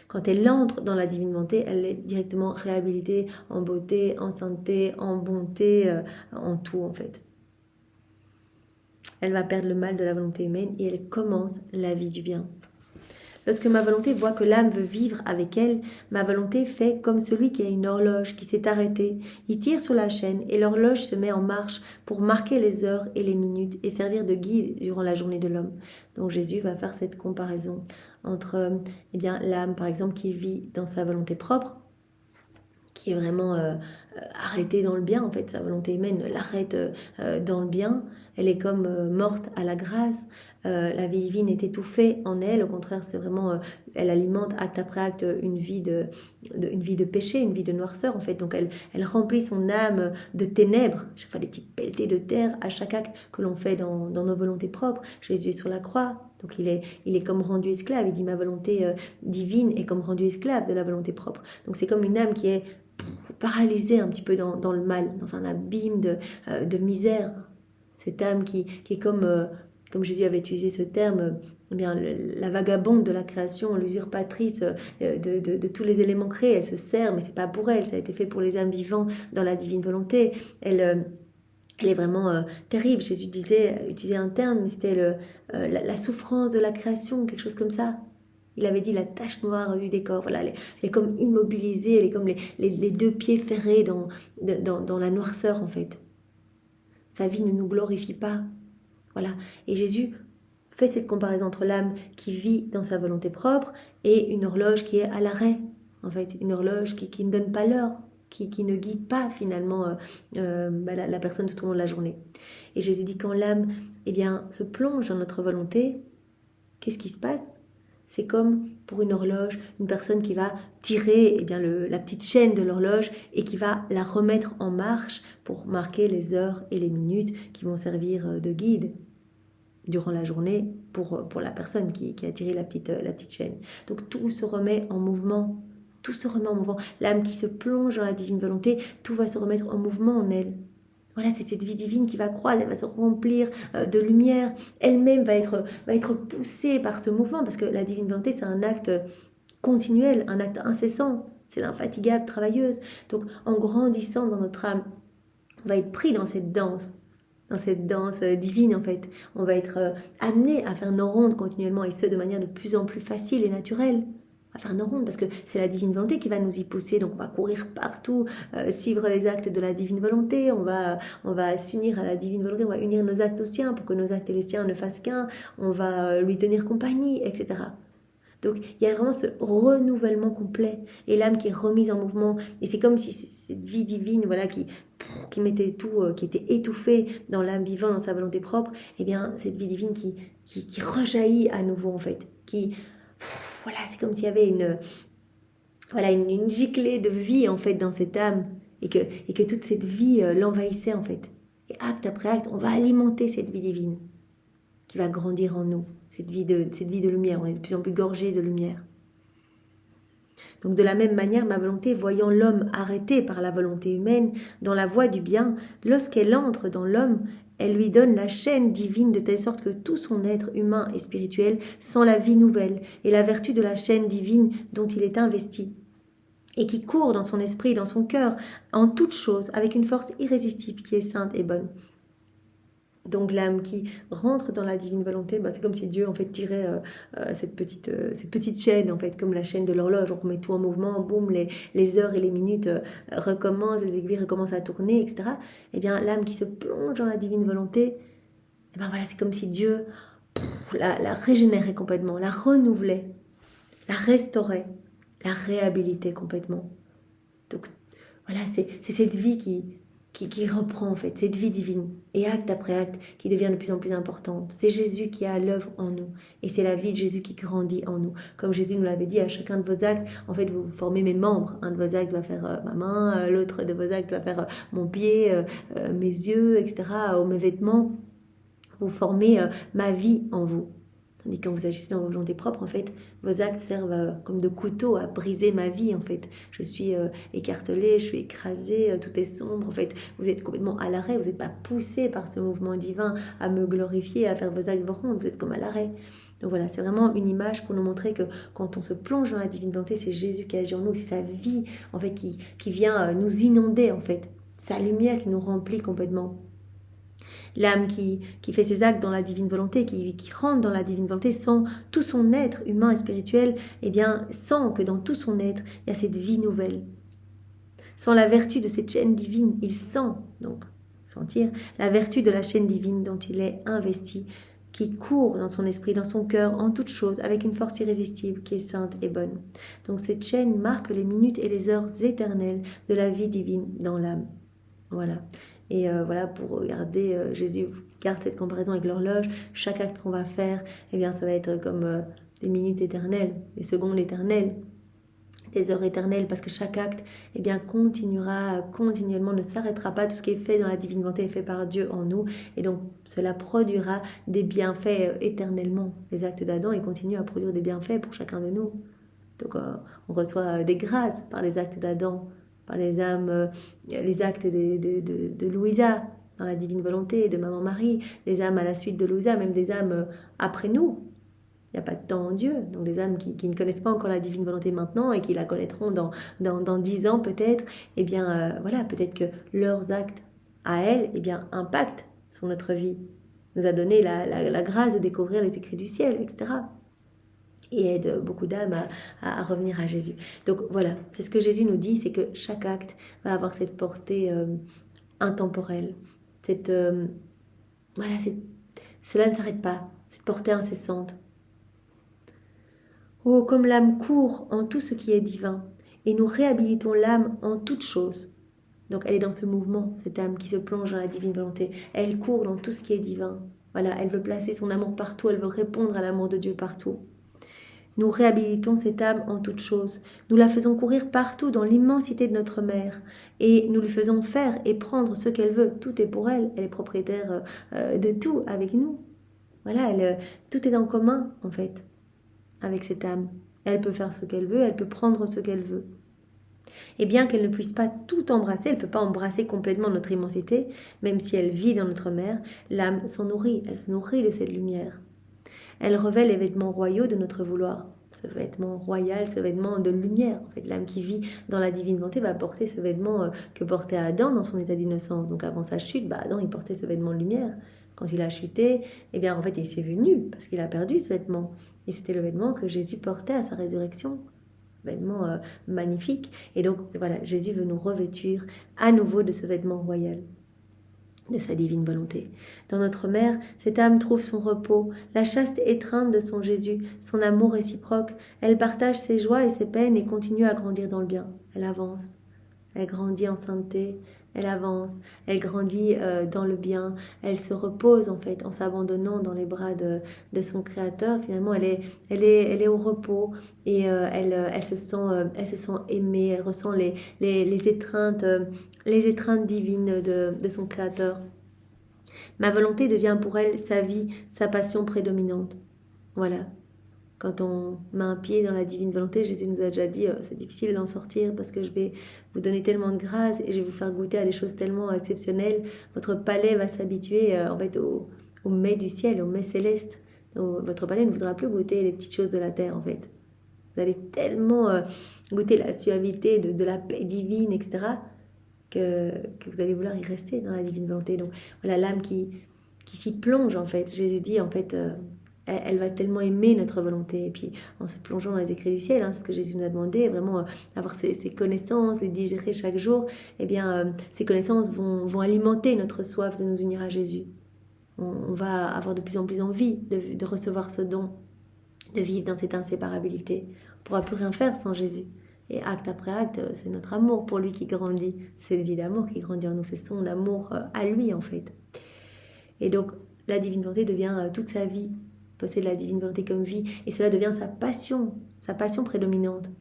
quand elle entre dans la divine volonté, elle est directement réhabilitée en beauté, en sainteté, en bonté, en tout en fait. Elle va perdre le mal de la volonté humaine et elle commence la vie du bien. Lorsque ma volonté voit que l'âme veut vivre avec elle, ma volonté fait comme celui qui a une horloge qui s'est arrêtée. Il tire sur la chaîne et l'horloge se met en marche pour marquer les heures et les minutes et servir de guide durant la journée de l'homme. Donc Jésus va faire cette comparaison entre l'âme, par exemple, qui vit dans sa volonté propre, qui est vraiment arrêtée dans le bien, en fait, sa volonté humaine l'arrête dans le bien. Elle est comme morte à la grâce. La vie divine est étouffée en elle. Au contraire, c'est vraiment, elle alimente acte après acte une vie de péché, une vie de noirceur en fait. Donc elle remplit son âme de ténèbres. Chaque fois des petites pelletées de terre à chaque acte que l'on fait dans nos volontés propres. Jésus est sur la croix. Donc il est comme rendu esclave. Il dit ma volonté divine est comme rendue esclave de la volonté propre. Donc c'est comme une âme qui est paralysée un petit peu dans le mal, dans un abîme de misère. Cette âme qui est comme Jésus avait utilisé ce terme, la vagabonde de la création, l'usurpatrice de tous les éléments créés. Elle se sert, mais c'est pas pour elle, ça a été fait pour les âmes vivants dans la divine volonté. Elle est vraiment terrible. Jésus utilisait un terme, c'était la souffrance de la création, quelque chose comme ça. Il avait dit la tache noire du décor. Voilà, elle est comme immobilisée, elle est comme les deux pieds ferrés dans la noirceur en fait. Sa vie ne nous glorifie pas. Voilà. Et Jésus fait cette comparaison entre l'âme qui vit dans sa volonté propre et une horloge qui est à l'arrêt. En fait, une horloge qui ne donne pas l'heure, qui ne guide pas finalement la personne tout au long de la journée. Et Jésus dit quand l'âme se plonge dans notre volonté, qu'est-ce qui se passe ? C'est comme pour une horloge, une personne qui va tirer la petite chaîne de l'horloge et qui va la remettre en marche pour marquer les heures et les minutes qui vont servir de guide durant la journée pour la personne qui a tiré la petite chaîne. Donc tout se remet en mouvement. Tout se remet en mouvement. L'âme qui se plonge dans la divine volonté, tout va se remettre en mouvement en elle. Voilà, c'est cette vie divine qui va croître, elle va se remplir de lumière. Elle-même va être poussée par ce mouvement parce que la divine volonté, c'est un acte continuel, un acte incessant. C'est l'infatigable travailleuse. Donc, en grandissant dans notre âme, on va être pris dans cette danse dans cette danse divine en fait. On va être amené à faire nos rondes continuellement et ce de manière de plus en plus facile et naturelle. À faire nos rondes parce que c'est la divine volonté qui va nous y pousser. Donc on va courir partout, suivre les actes de la divine volonté. On va s'unir à la divine volonté. On va unir nos actes aux siens pour que nos actes et les siens ne fassent qu'un. On va lui tenir compagnie, etc. Donc il y a vraiment ce renouvellement complet et l'âme qui est remise en mouvement et c'est comme si cette vie divine voilà qui mettait tout qui était étouffée dans l'âme vivante dans sa volonté propre et bien cette vie divine qui rejaillit à nouveau en fait qui voilà c'est comme s'il y avait une giclée de vie en fait dans cette âme et que toute cette vie l'envahissait en fait et acte après acte on va alimenter cette vie divine qui va grandir en nous, cette vie de lumière. On est de plus en plus gorgé de lumière. Donc de la même manière, ma volonté, voyant l'homme arrêté par la volonté humaine dans la voie du bien, lorsqu'elle entre dans l'homme, elle lui donne la chaîne divine de telle sorte que tout son être humain et spirituel sent la vie nouvelle et la vertu de la chaîne divine dont il est investi et qui court dans son esprit, dans son cœur, en toutes choses, avec une force irrésistible qui est sainte et bonne. Donc l'âme qui rentre dans la divine volonté, c'est comme si Dieu en fait tirait cette petite chaîne en fait, comme la chaîne de l'horloge. On remet tout en mouvement, boum, les heures et les minutes recommencent, les aiguilles recommencent à tourner, etc. Et bien l'âme qui se plonge dans la divine volonté, et ben voilà, c'est comme si Dieu la régénérait complètement, la renouvelait, la restaurait, la réhabilitait complètement. Donc voilà, c'est cette vie qui reprend en fait cette vie divine et acte après acte qui devient de plus en plus importante. C'est Jésus qui est à l'œuvre en nous et c'est la vie de Jésus qui grandit en nous. Comme Jésus nous l'avait dit, à chacun de vos actes, en fait vous formez mes membres. Un de vos actes va faire ma main, l'autre de vos actes va faire mon pied, mes yeux, etc. Ou mes vêtements. Vous formez ma vie en vous. Tandis que quand vous agissez dans vos volontés propres, en fait, vos actes servent comme de couteau à briser ma vie, en fait. Je suis écartelée, je suis écrasée, tout est sombre, en fait. Vous êtes complètement à l'arrêt, vous n'êtes pas poussé par ce mouvement divin à me glorifier, à faire vos actes ronds, vous êtes comme à l'arrêt. Donc voilà, c'est vraiment une image pour nous montrer que quand on se plonge dans la divine volonté, c'est Jésus qui agit en nous, c'est sa vie, en fait, qui vient nous inonder, en fait. Sa lumière qui nous remplit complètement. L'âme qui fait ses actes dans la divine volonté, qui rentre dans la divine volonté, sent tout son être humain et spirituel, eh bien, sent que dans tout son être, il y a cette vie nouvelle. Sans la vertu de cette chaîne divine, il sent, donc, sentir, la vertu de la chaîne divine dont il est investi, qui court dans son esprit, dans son cœur, en toutes choses, avec une force irrésistible qui est sainte et bonne. Donc cette chaîne marque les minutes et les heures éternelles de la vie divine dans l'âme. Voilà. Et voilà, pour regarder, Jésus garde cette comparaison avec l'horloge. Chaque acte qu'on va faire, eh bien, ça va être comme des minutes éternelles, des secondes éternelles, des heures éternelles, parce que chaque acte, eh bien, continuera continuellement, ne s'arrêtera pas. Tout ce qui est fait dans la divine volonté est fait par Dieu en nous, et donc cela produira des bienfaits éternellement. Les actes d'Adam, ils continuent à produire des bienfaits pour chacun de nous. Donc, on reçoit des grâces par les actes d'Adam, par les actes de Louisa dans la divine volonté, de Maman Marie, les âmes à la suite de Louisa, même des âmes après nous. Il n'y a pas de temps en Dieu. Donc les âmes qui ne connaissent pas encore la divine volonté maintenant et qui la connaîtront dans 10 ans peut-être, eh bien voilà, peut-être que leurs actes à elles, eh bien, impactent sur notre vie. Nous a donné la grâce de découvrir les écrits du ciel, etc. Et aide beaucoup d'âmes à revenir à Jésus. Donc voilà, c'est ce que Jésus nous dit, c'est que chaque acte va avoir cette portée intemporelle. Cela ne s'arrête pas, cette portée incessante. Oh, comme l'âme court en tout ce qui est divin, et nous réhabilitons l'âme en toutes choses. Donc elle est dans ce mouvement, cette âme qui se plonge dans la divine volonté. Elle court dans tout ce qui est divin. Voilà, elle veut placer son amour partout, elle veut répondre à l'amour de Dieu partout. Nous réhabilitons cette âme en toutes choses. Nous la faisons courir partout dans l'immensité de notre mère. Et nous lui faisons faire et prendre ce qu'elle veut. Tout est pour elle. Elle est propriétaire de tout avec nous. Voilà, tout est en commun, en fait, avec cette âme. Elle peut faire ce qu'elle veut, elle peut prendre ce qu'elle veut. Et bien qu'elle ne puisse pas tout embrasser, elle ne peut pas embrasser complètement notre immensité, même si elle vit dans notre mère, l'âme s'en nourrit. Elle se nourrit de cette lumière. Elle revêt les vêtements royaux de notre vouloir. ce vêtement royal, ce vêtement de lumière. En fait, l'âme qui vit dans la divine volonté va porter ce vêtement que portait Adam dans son état d'innocence. Donc avant sa chute, Adam il portait ce vêtement de lumière. Quand il a chuté, eh bien en fait il s'est vu nu parce qu'il a perdu ce vêtement. Et c'était le vêtement que Jésus portait à sa résurrection. Vêtement magnifique. Et donc voilà, Jésus veut nous revêtir à nouveau de ce vêtement royal, de sa divine volonté. Dans notre mère, cette âme trouve son repos, la chaste étreinte de son Jésus, son amour réciproque. Elle partage ses joies et ses peines et continue à grandir dans le bien. Elle avance, elle grandit en sainteté, elle avance, elle grandit dans le bien, elle se repose en fait en s'abandonnant dans les bras de son Créateur. Finalement, elle est au repos et elle se sent aimée, elle ressent les étreintes divines de son Créateur. Ma volonté devient pour elle sa vie, sa passion prédominante. Voilà. Quand on met un pied dans la divine volonté, Jésus nous a déjà dit c'est difficile d'en sortir parce que je vais vous donner tellement de grâce et je vais vous faire goûter à des choses tellement exceptionnelles. Votre palais va s'habituer en fait au mets du ciel, au mets céleste. Donc, votre palais ne voudra plus goûter les petites choses de la terre en fait. Vous allez tellement goûter la suavité de la paix divine, etc., que vous allez vouloir y rester dans la divine volonté. Donc voilà, l'âme qui s'y plonge en fait. Jésus dit en fait... elle va tellement aimer notre volonté. Et puis, en se plongeant dans les écrits du ciel, c'est ce que Jésus nous a demandé, vraiment avoir ces connaissances, les digérer chaque jour, eh bien, ces connaissances vont alimenter notre soif de nous unir à Jésus. On va avoir de plus en plus envie de recevoir ce don, de vivre dans cette inséparabilité. On ne pourra plus rien faire sans Jésus. Et acte après acte, c'est notre amour pour lui qui grandit. C'est cette vie d'amour qui grandit en nous. C'est son amour à lui, en fait. Et donc, la divine volonté devient toute sa vie. Posséder la divine volonté comme vie, et cela devient sa passion prédominante.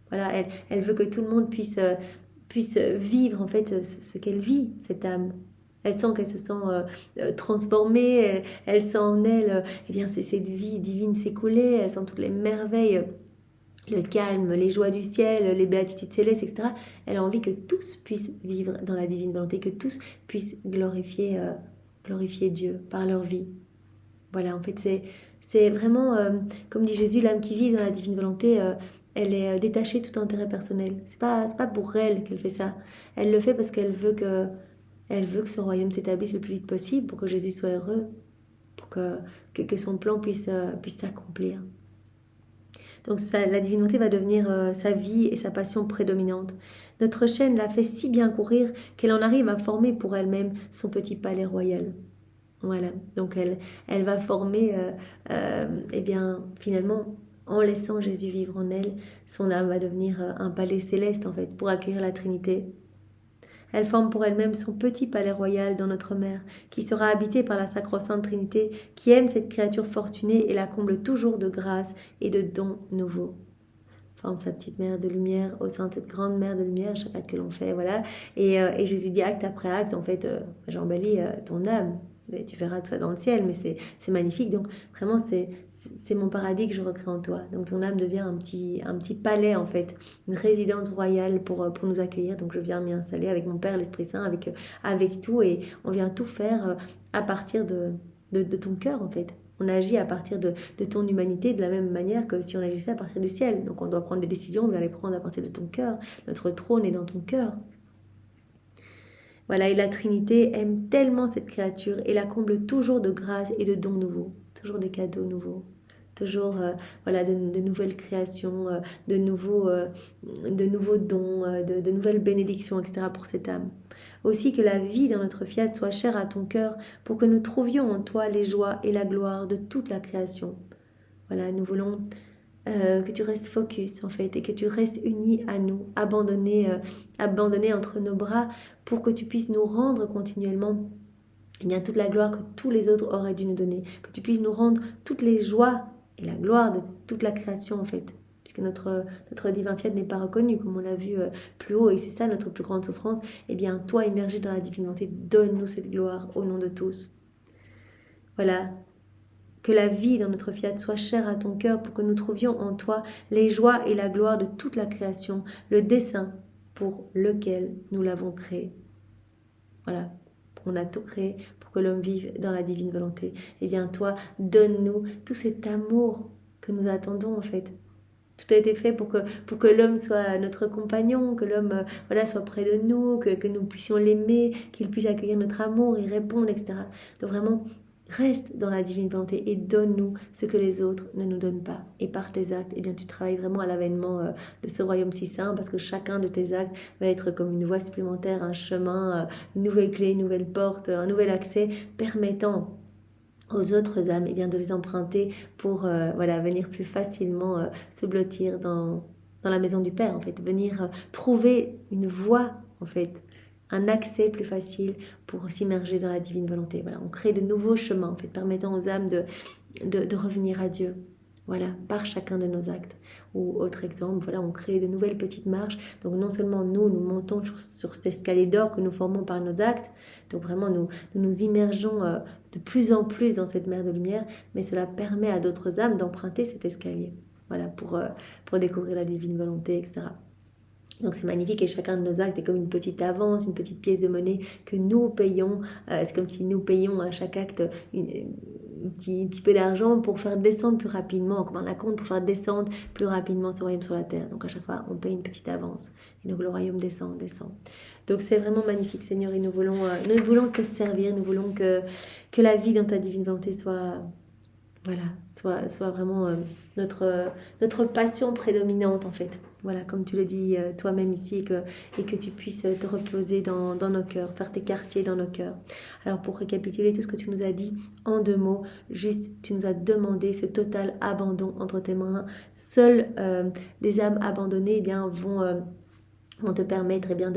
Voilà, elle veut que tout le monde puisse vivre en fait ce qu'elle vit, cette âme. Elle sent qu'elle se sent transformée, elle sent en elle, eh bien c'est cette vie divine s'écouler, elle sent toutes les merveilles, le calme, les joies du ciel, les béatitudes célestes, etc. Elle a envie que tous puissent vivre dans la divine volonté, que tous puissent glorifier Dieu par leur vie. Voilà, en fait, c'est vraiment, comme dit Jésus, l'âme qui vit dans la divine volonté, elle est détachée de tout intérêt personnel. C'est pas pour elle qu'elle fait ça. Elle le fait parce qu'elle veut que ce royaume s'établisse le plus vite possible pour que Jésus soit heureux, pour que son plan puisse s'accomplir. Donc la divine volonté va devenir sa vie et sa passion prédominante. Notre chaîne l'a fait si bien courir qu'elle en arrive à former pour elle-même son petit palais royal. Voilà, donc elle va former, eh bien, finalement, en laissant Jésus vivre en elle, son âme va devenir un palais céleste, en fait, pour accueillir la Trinité. Elle forme pour elle-même son petit palais royal dans notre mère, qui sera habité par la sacro-sainte Trinité, qui aime cette créature fortunée et la comble toujours de grâce et de dons nouveaux. Forme sa petite mère de lumière au sein de cette grande mère de lumière, chaque acte que l'on fait, voilà. Et Jésus dit acte après acte, en fait, j'embellis ton âme. Mais tu verras tout ça dans le ciel, mais c'est magnifique. Donc vraiment, c'est mon paradis que je recrée en toi. Donc ton âme devient un petit palais, en fait, une résidence royale pour nous accueillir. Donc je viens m'y installer avec mon Père, l'Esprit Saint, avec tout, et on vient tout faire à partir de ton cœur, en fait. On agit à partir de ton humanité de la même manière que si on agissait à partir du ciel. Donc on doit prendre des décisions, on vient les prendre à partir de ton cœur. Notre trône est dans ton cœur. Voilà, et la Trinité aime tellement cette créature et la comble toujours de grâce et de dons nouveaux, toujours des cadeaux nouveaux, toujours voilà, de nouvelles créations, de nouveaux dons, de nouvelles bénédictions, etc. pour cette âme. Aussi que la vie dans notre fiat soit chère à ton cœur pour que nous trouvions en toi les joies et la gloire de toute la création. Voilà, nous voulons que tu restes focus en fait et que tu restes uni à nous, abandonné entre nos bras pour que tu puisses nous rendre continuellement bien toute la gloire que tous les autres auraient dû nous donner, que tu puisses nous rendre toutes les joies et la gloire de toute la création en fait, puisque notre divin fiat n'est pas reconnu comme on l'a vu plus haut et c'est ça notre plus grande souffrance. Eh bien toi immergé dans la divine volonté, donne-nous cette gloire au nom de tous. Voilà. Que la vie dans notre fiat soit chère à ton cœur pour que nous trouvions en toi les joies et la gloire de toute la création, le dessein pour lequel nous l'avons créé. Voilà, on a tout créé pour que l'homme vive dans la divine volonté. Eh bien toi, donne-nous tout cet amour que nous attendons en fait. Tout a été fait pour que l'homme soit notre compagnon, que l'homme voilà, soit près de nous, que nous puissions l'aimer, qu'il puisse accueillir notre amour, y répondre, etc. Donc vraiment, reste dans la divine volonté et donne-nous ce que les autres ne nous donnent pas. Et par tes actes, eh bien, tu travailles vraiment à l'avènement de ce royaume si saint, parce que chacun de tes actes va être comme une voie supplémentaire, un chemin, une nouvelle clé, une nouvelle porte, un nouvel accès permettant aux autres âmes, et bien de les emprunter pour voilà, venir plus facilement se blottir dans la maison du Père, en fait, venir trouver une voie, en fait, un accès plus facile pour s'immerger dans la divine volonté. Voilà, on crée de nouveaux chemins, en fait, permettant aux âmes de revenir à Dieu. Voilà, par chacun de nos actes. Ou autre exemple, voilà, on crée de nouvelles petites marches. Donc non seulement nous montons sur cet escalier d'or que nous formons par nos actes, donc vraiment nous immergeons de plus en plus dans cette mer de lumière, mais cela permet à d'autres âmes d'emprunter cet escalier, voilà, pour découvrir la divine volonté, etc. Donc c'est magnifique et chacun de nos actes est comme une petite avance, une petite pièce de monnaie que nous payons. C'est comme si nous payons à chaque acte un petit peu d'argent pour faire descendre plus rapidement, comme un acompte pour faire descendre plus rapidement ce royaume sur la terre. Donc à chaque fois, on paye une petite avance. Et donc le royaume descend. Donc c'est vraiment magnifique, Seigneur, et nous voulons que servir, nous voulons que la vie dans ta divine volonté soit vraiment notre passion prédominante, en fait. Voilà, comme tu le dis toi-même ici, et que tu puisses te reposer dans nos cœurs, faire tes quartiers dans nos cœurs. Alors pour récapituler tout ce que tu nous as dit, en 2 mots, juste tu nous as demandé ce total abandon entre tes mains. Seules des âmes abandonnées eh bien, vont te permettre eh bien,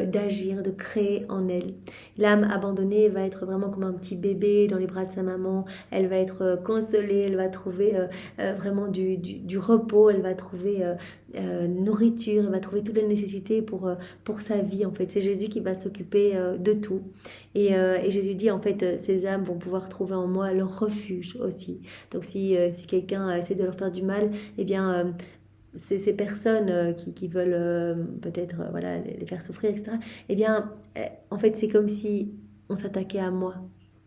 d'agir, de créer en elle. L'âme abandonnée va être vraiment comme un petit bébé dans les bras de sa maman. Elle va être consolée, elle va trouver vraiment du repos, elle va trouver nourriture, elle va trouver toutes les nécessités pour sa vie. En fait, c'est Jésus qui va s'occuper de tout. Et Jésus dit, en fait, ces âmes vont pouvoir trouver en moi leur refuge aussi. Donc si quelqu'un essaie de leur faire du mal, eh bien... ces personnes qui veulent peut-être voilà, les faire souffrir, etc., eh bien, en fait, c'est comme si on s'attaquait à moi,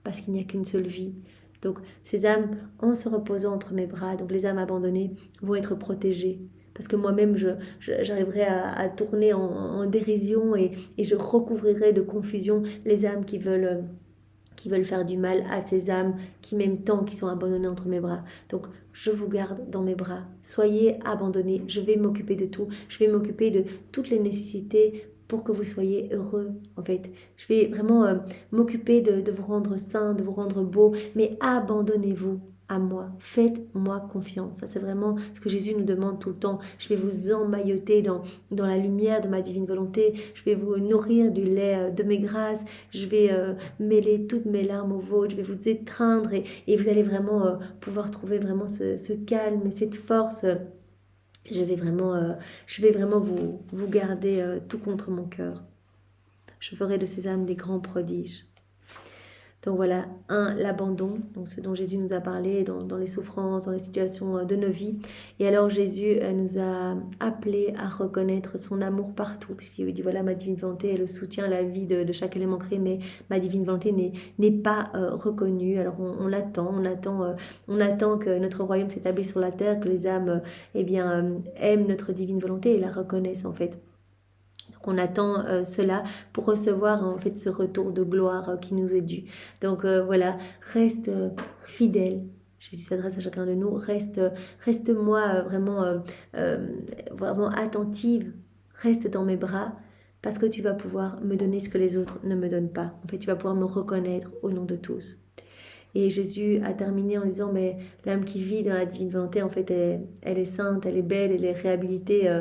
parce qu'il n'y a qu'une seule vie. Donc, ces âmes, en se reposant entre mes bras, donc les âmes abandonnées, vont être protégées. Parce que moi-même, j'arriverai à tourner en dérision et je recouvrirai de confusion les âmes qui veulent faire du mal à ces âmes qui m'aiment tant, qui sont abandonnées entre mes bras. Donc, je vous garde dans mes bras. Soyez abandonnés. Je vais m'occuper de tout. Je vais m'occuper de toutes les nécessités pour que vous soyez heureux, en fait. Je vais vraiment m'occuper de vous rendre saints, de vous rendre beaux, mais abandonnez-vous à moi. Faites-moi confiance. Ça, c'est vraiment ce que Jésus nous demande tout le temps. Je vais vous emmailloter dans la lumière de ma divine volonté. Je vais vous nourrir du lait de mes grâces. Je vais mêler toutes mes larmes aux vôtres. Je vais vous étreindre et vous allez vraiment pouvoir trouver vraiment ce calme et cette force. Je vais vraiment vous garder tout contre mon cœur. Je ferai de ces âmes des grands prodiges. Donc voilà, l'abandon, donc ce dont Jésus nous a parlé dans les souffrances, dans les situations de nos vies. Et alors Jésus nous a appelés à reconnaître son amour partout, puisqu'il dit voilà, ma divine volonté, elle soutient la vie de chaque élément créé, mais ma divine volonté n'est pas reconnue. Alors on attend que notre royaume s'établisse sur la terre, que les âmes aiment notre divine volonté et la reconnaissent en fait. On attend cela pour recevoir en fait ce retour de gloire qui nous est dû. Donc voilà, reste fidèle. Jésus s'adresse à chacun de nous. Reste-moi vraiment attentive. Reste dans mes bras parce que tu vas pouvoir me donner ce que les autres ne me donnent pas. En fait, tu vas pouvoir me reconnaître au nom de tous. Et Jésus a terminé en disant, mais l'âme qui vit dans la divine volonté, en fait, elle est sainte, elle est belle, elle est réhabilitée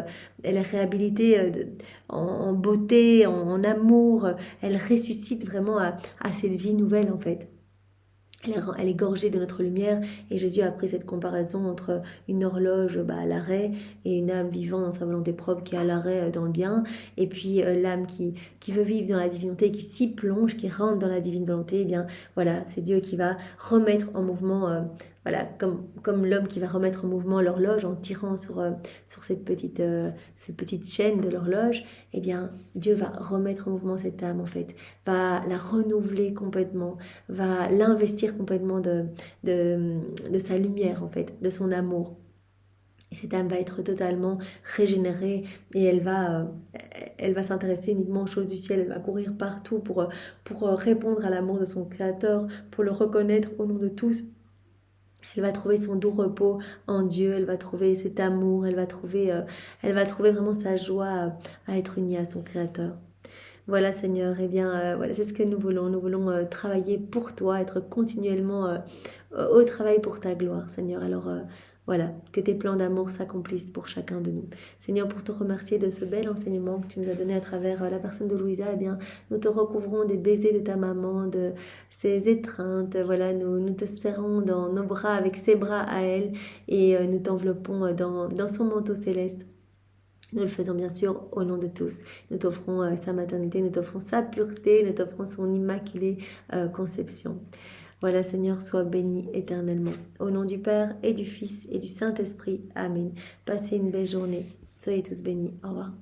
en beauté, en amour. Elle ressuscite vraiment à cette vie nouvelle, en fait. Elle est gorgée de notre lumière et Jésus a pris cette comparaison entre une horloge à l'arrêt et une âme vivant dans sa volonté propre qui est à l'arrêt dans le bien et puis l'âme qui veut vivre dans la divinité, qui s'y plonge, qui rentre dans la divine volonté, eh bien voilà, c'est Dieu qui va remettre en mouvement voilà, comme l'homme qui va remettre en mouvement l'horloge en tirant sur cette petite chaîne de l'horloge, eh bien, Dieu va remettre en mouvement cette âme, en fait, va la renouveler complètement, va l'investir complètement de sa lumière, en fait, de son amour. Et cette âme va être totalement régénérée et elle va s'intéresser uniquement aux choses du ciel. Elle va courir partout pour répondre à l'amour de son Créateur, pour le reconnaître au nom de tous. Elle va trouver son doux repos en Dieu, elle va trouver cet amour, elle va trouver vraiment sa joie à être unie à son Créateur. Voilà Seigneur, eh bien voilà, c'est ce que nous voulons. Nous voulons travailler pour toi, être continuellement au travail pour ta gloire Seigneur. Alors voilà, que tes plans d'amour s'accomplissent pour chacun de nous. Seigneur, pour te remercier de ce bel enseignement que tu nous as donné à travers la personne de Louisa, eh bien nous te recouvrons des baisers de ta maman, de ses étreintes. Voilà, nous te serrons dans nos bras avec ses bras à elle et nous t'enveloppons dans son manteau céleste. Nous le faisons bien sûr au nom de tous. Nous t'offrons sa maternité, nous t'offrons sa pureté, nous t'offrons son immaculée conception. Voilà Seigneur, sois béni éternellement. Au nom du Père et du Fils et du Saint-Esprit. Amen. Passez une belle journée. Soyez tous bénis. Au revoir.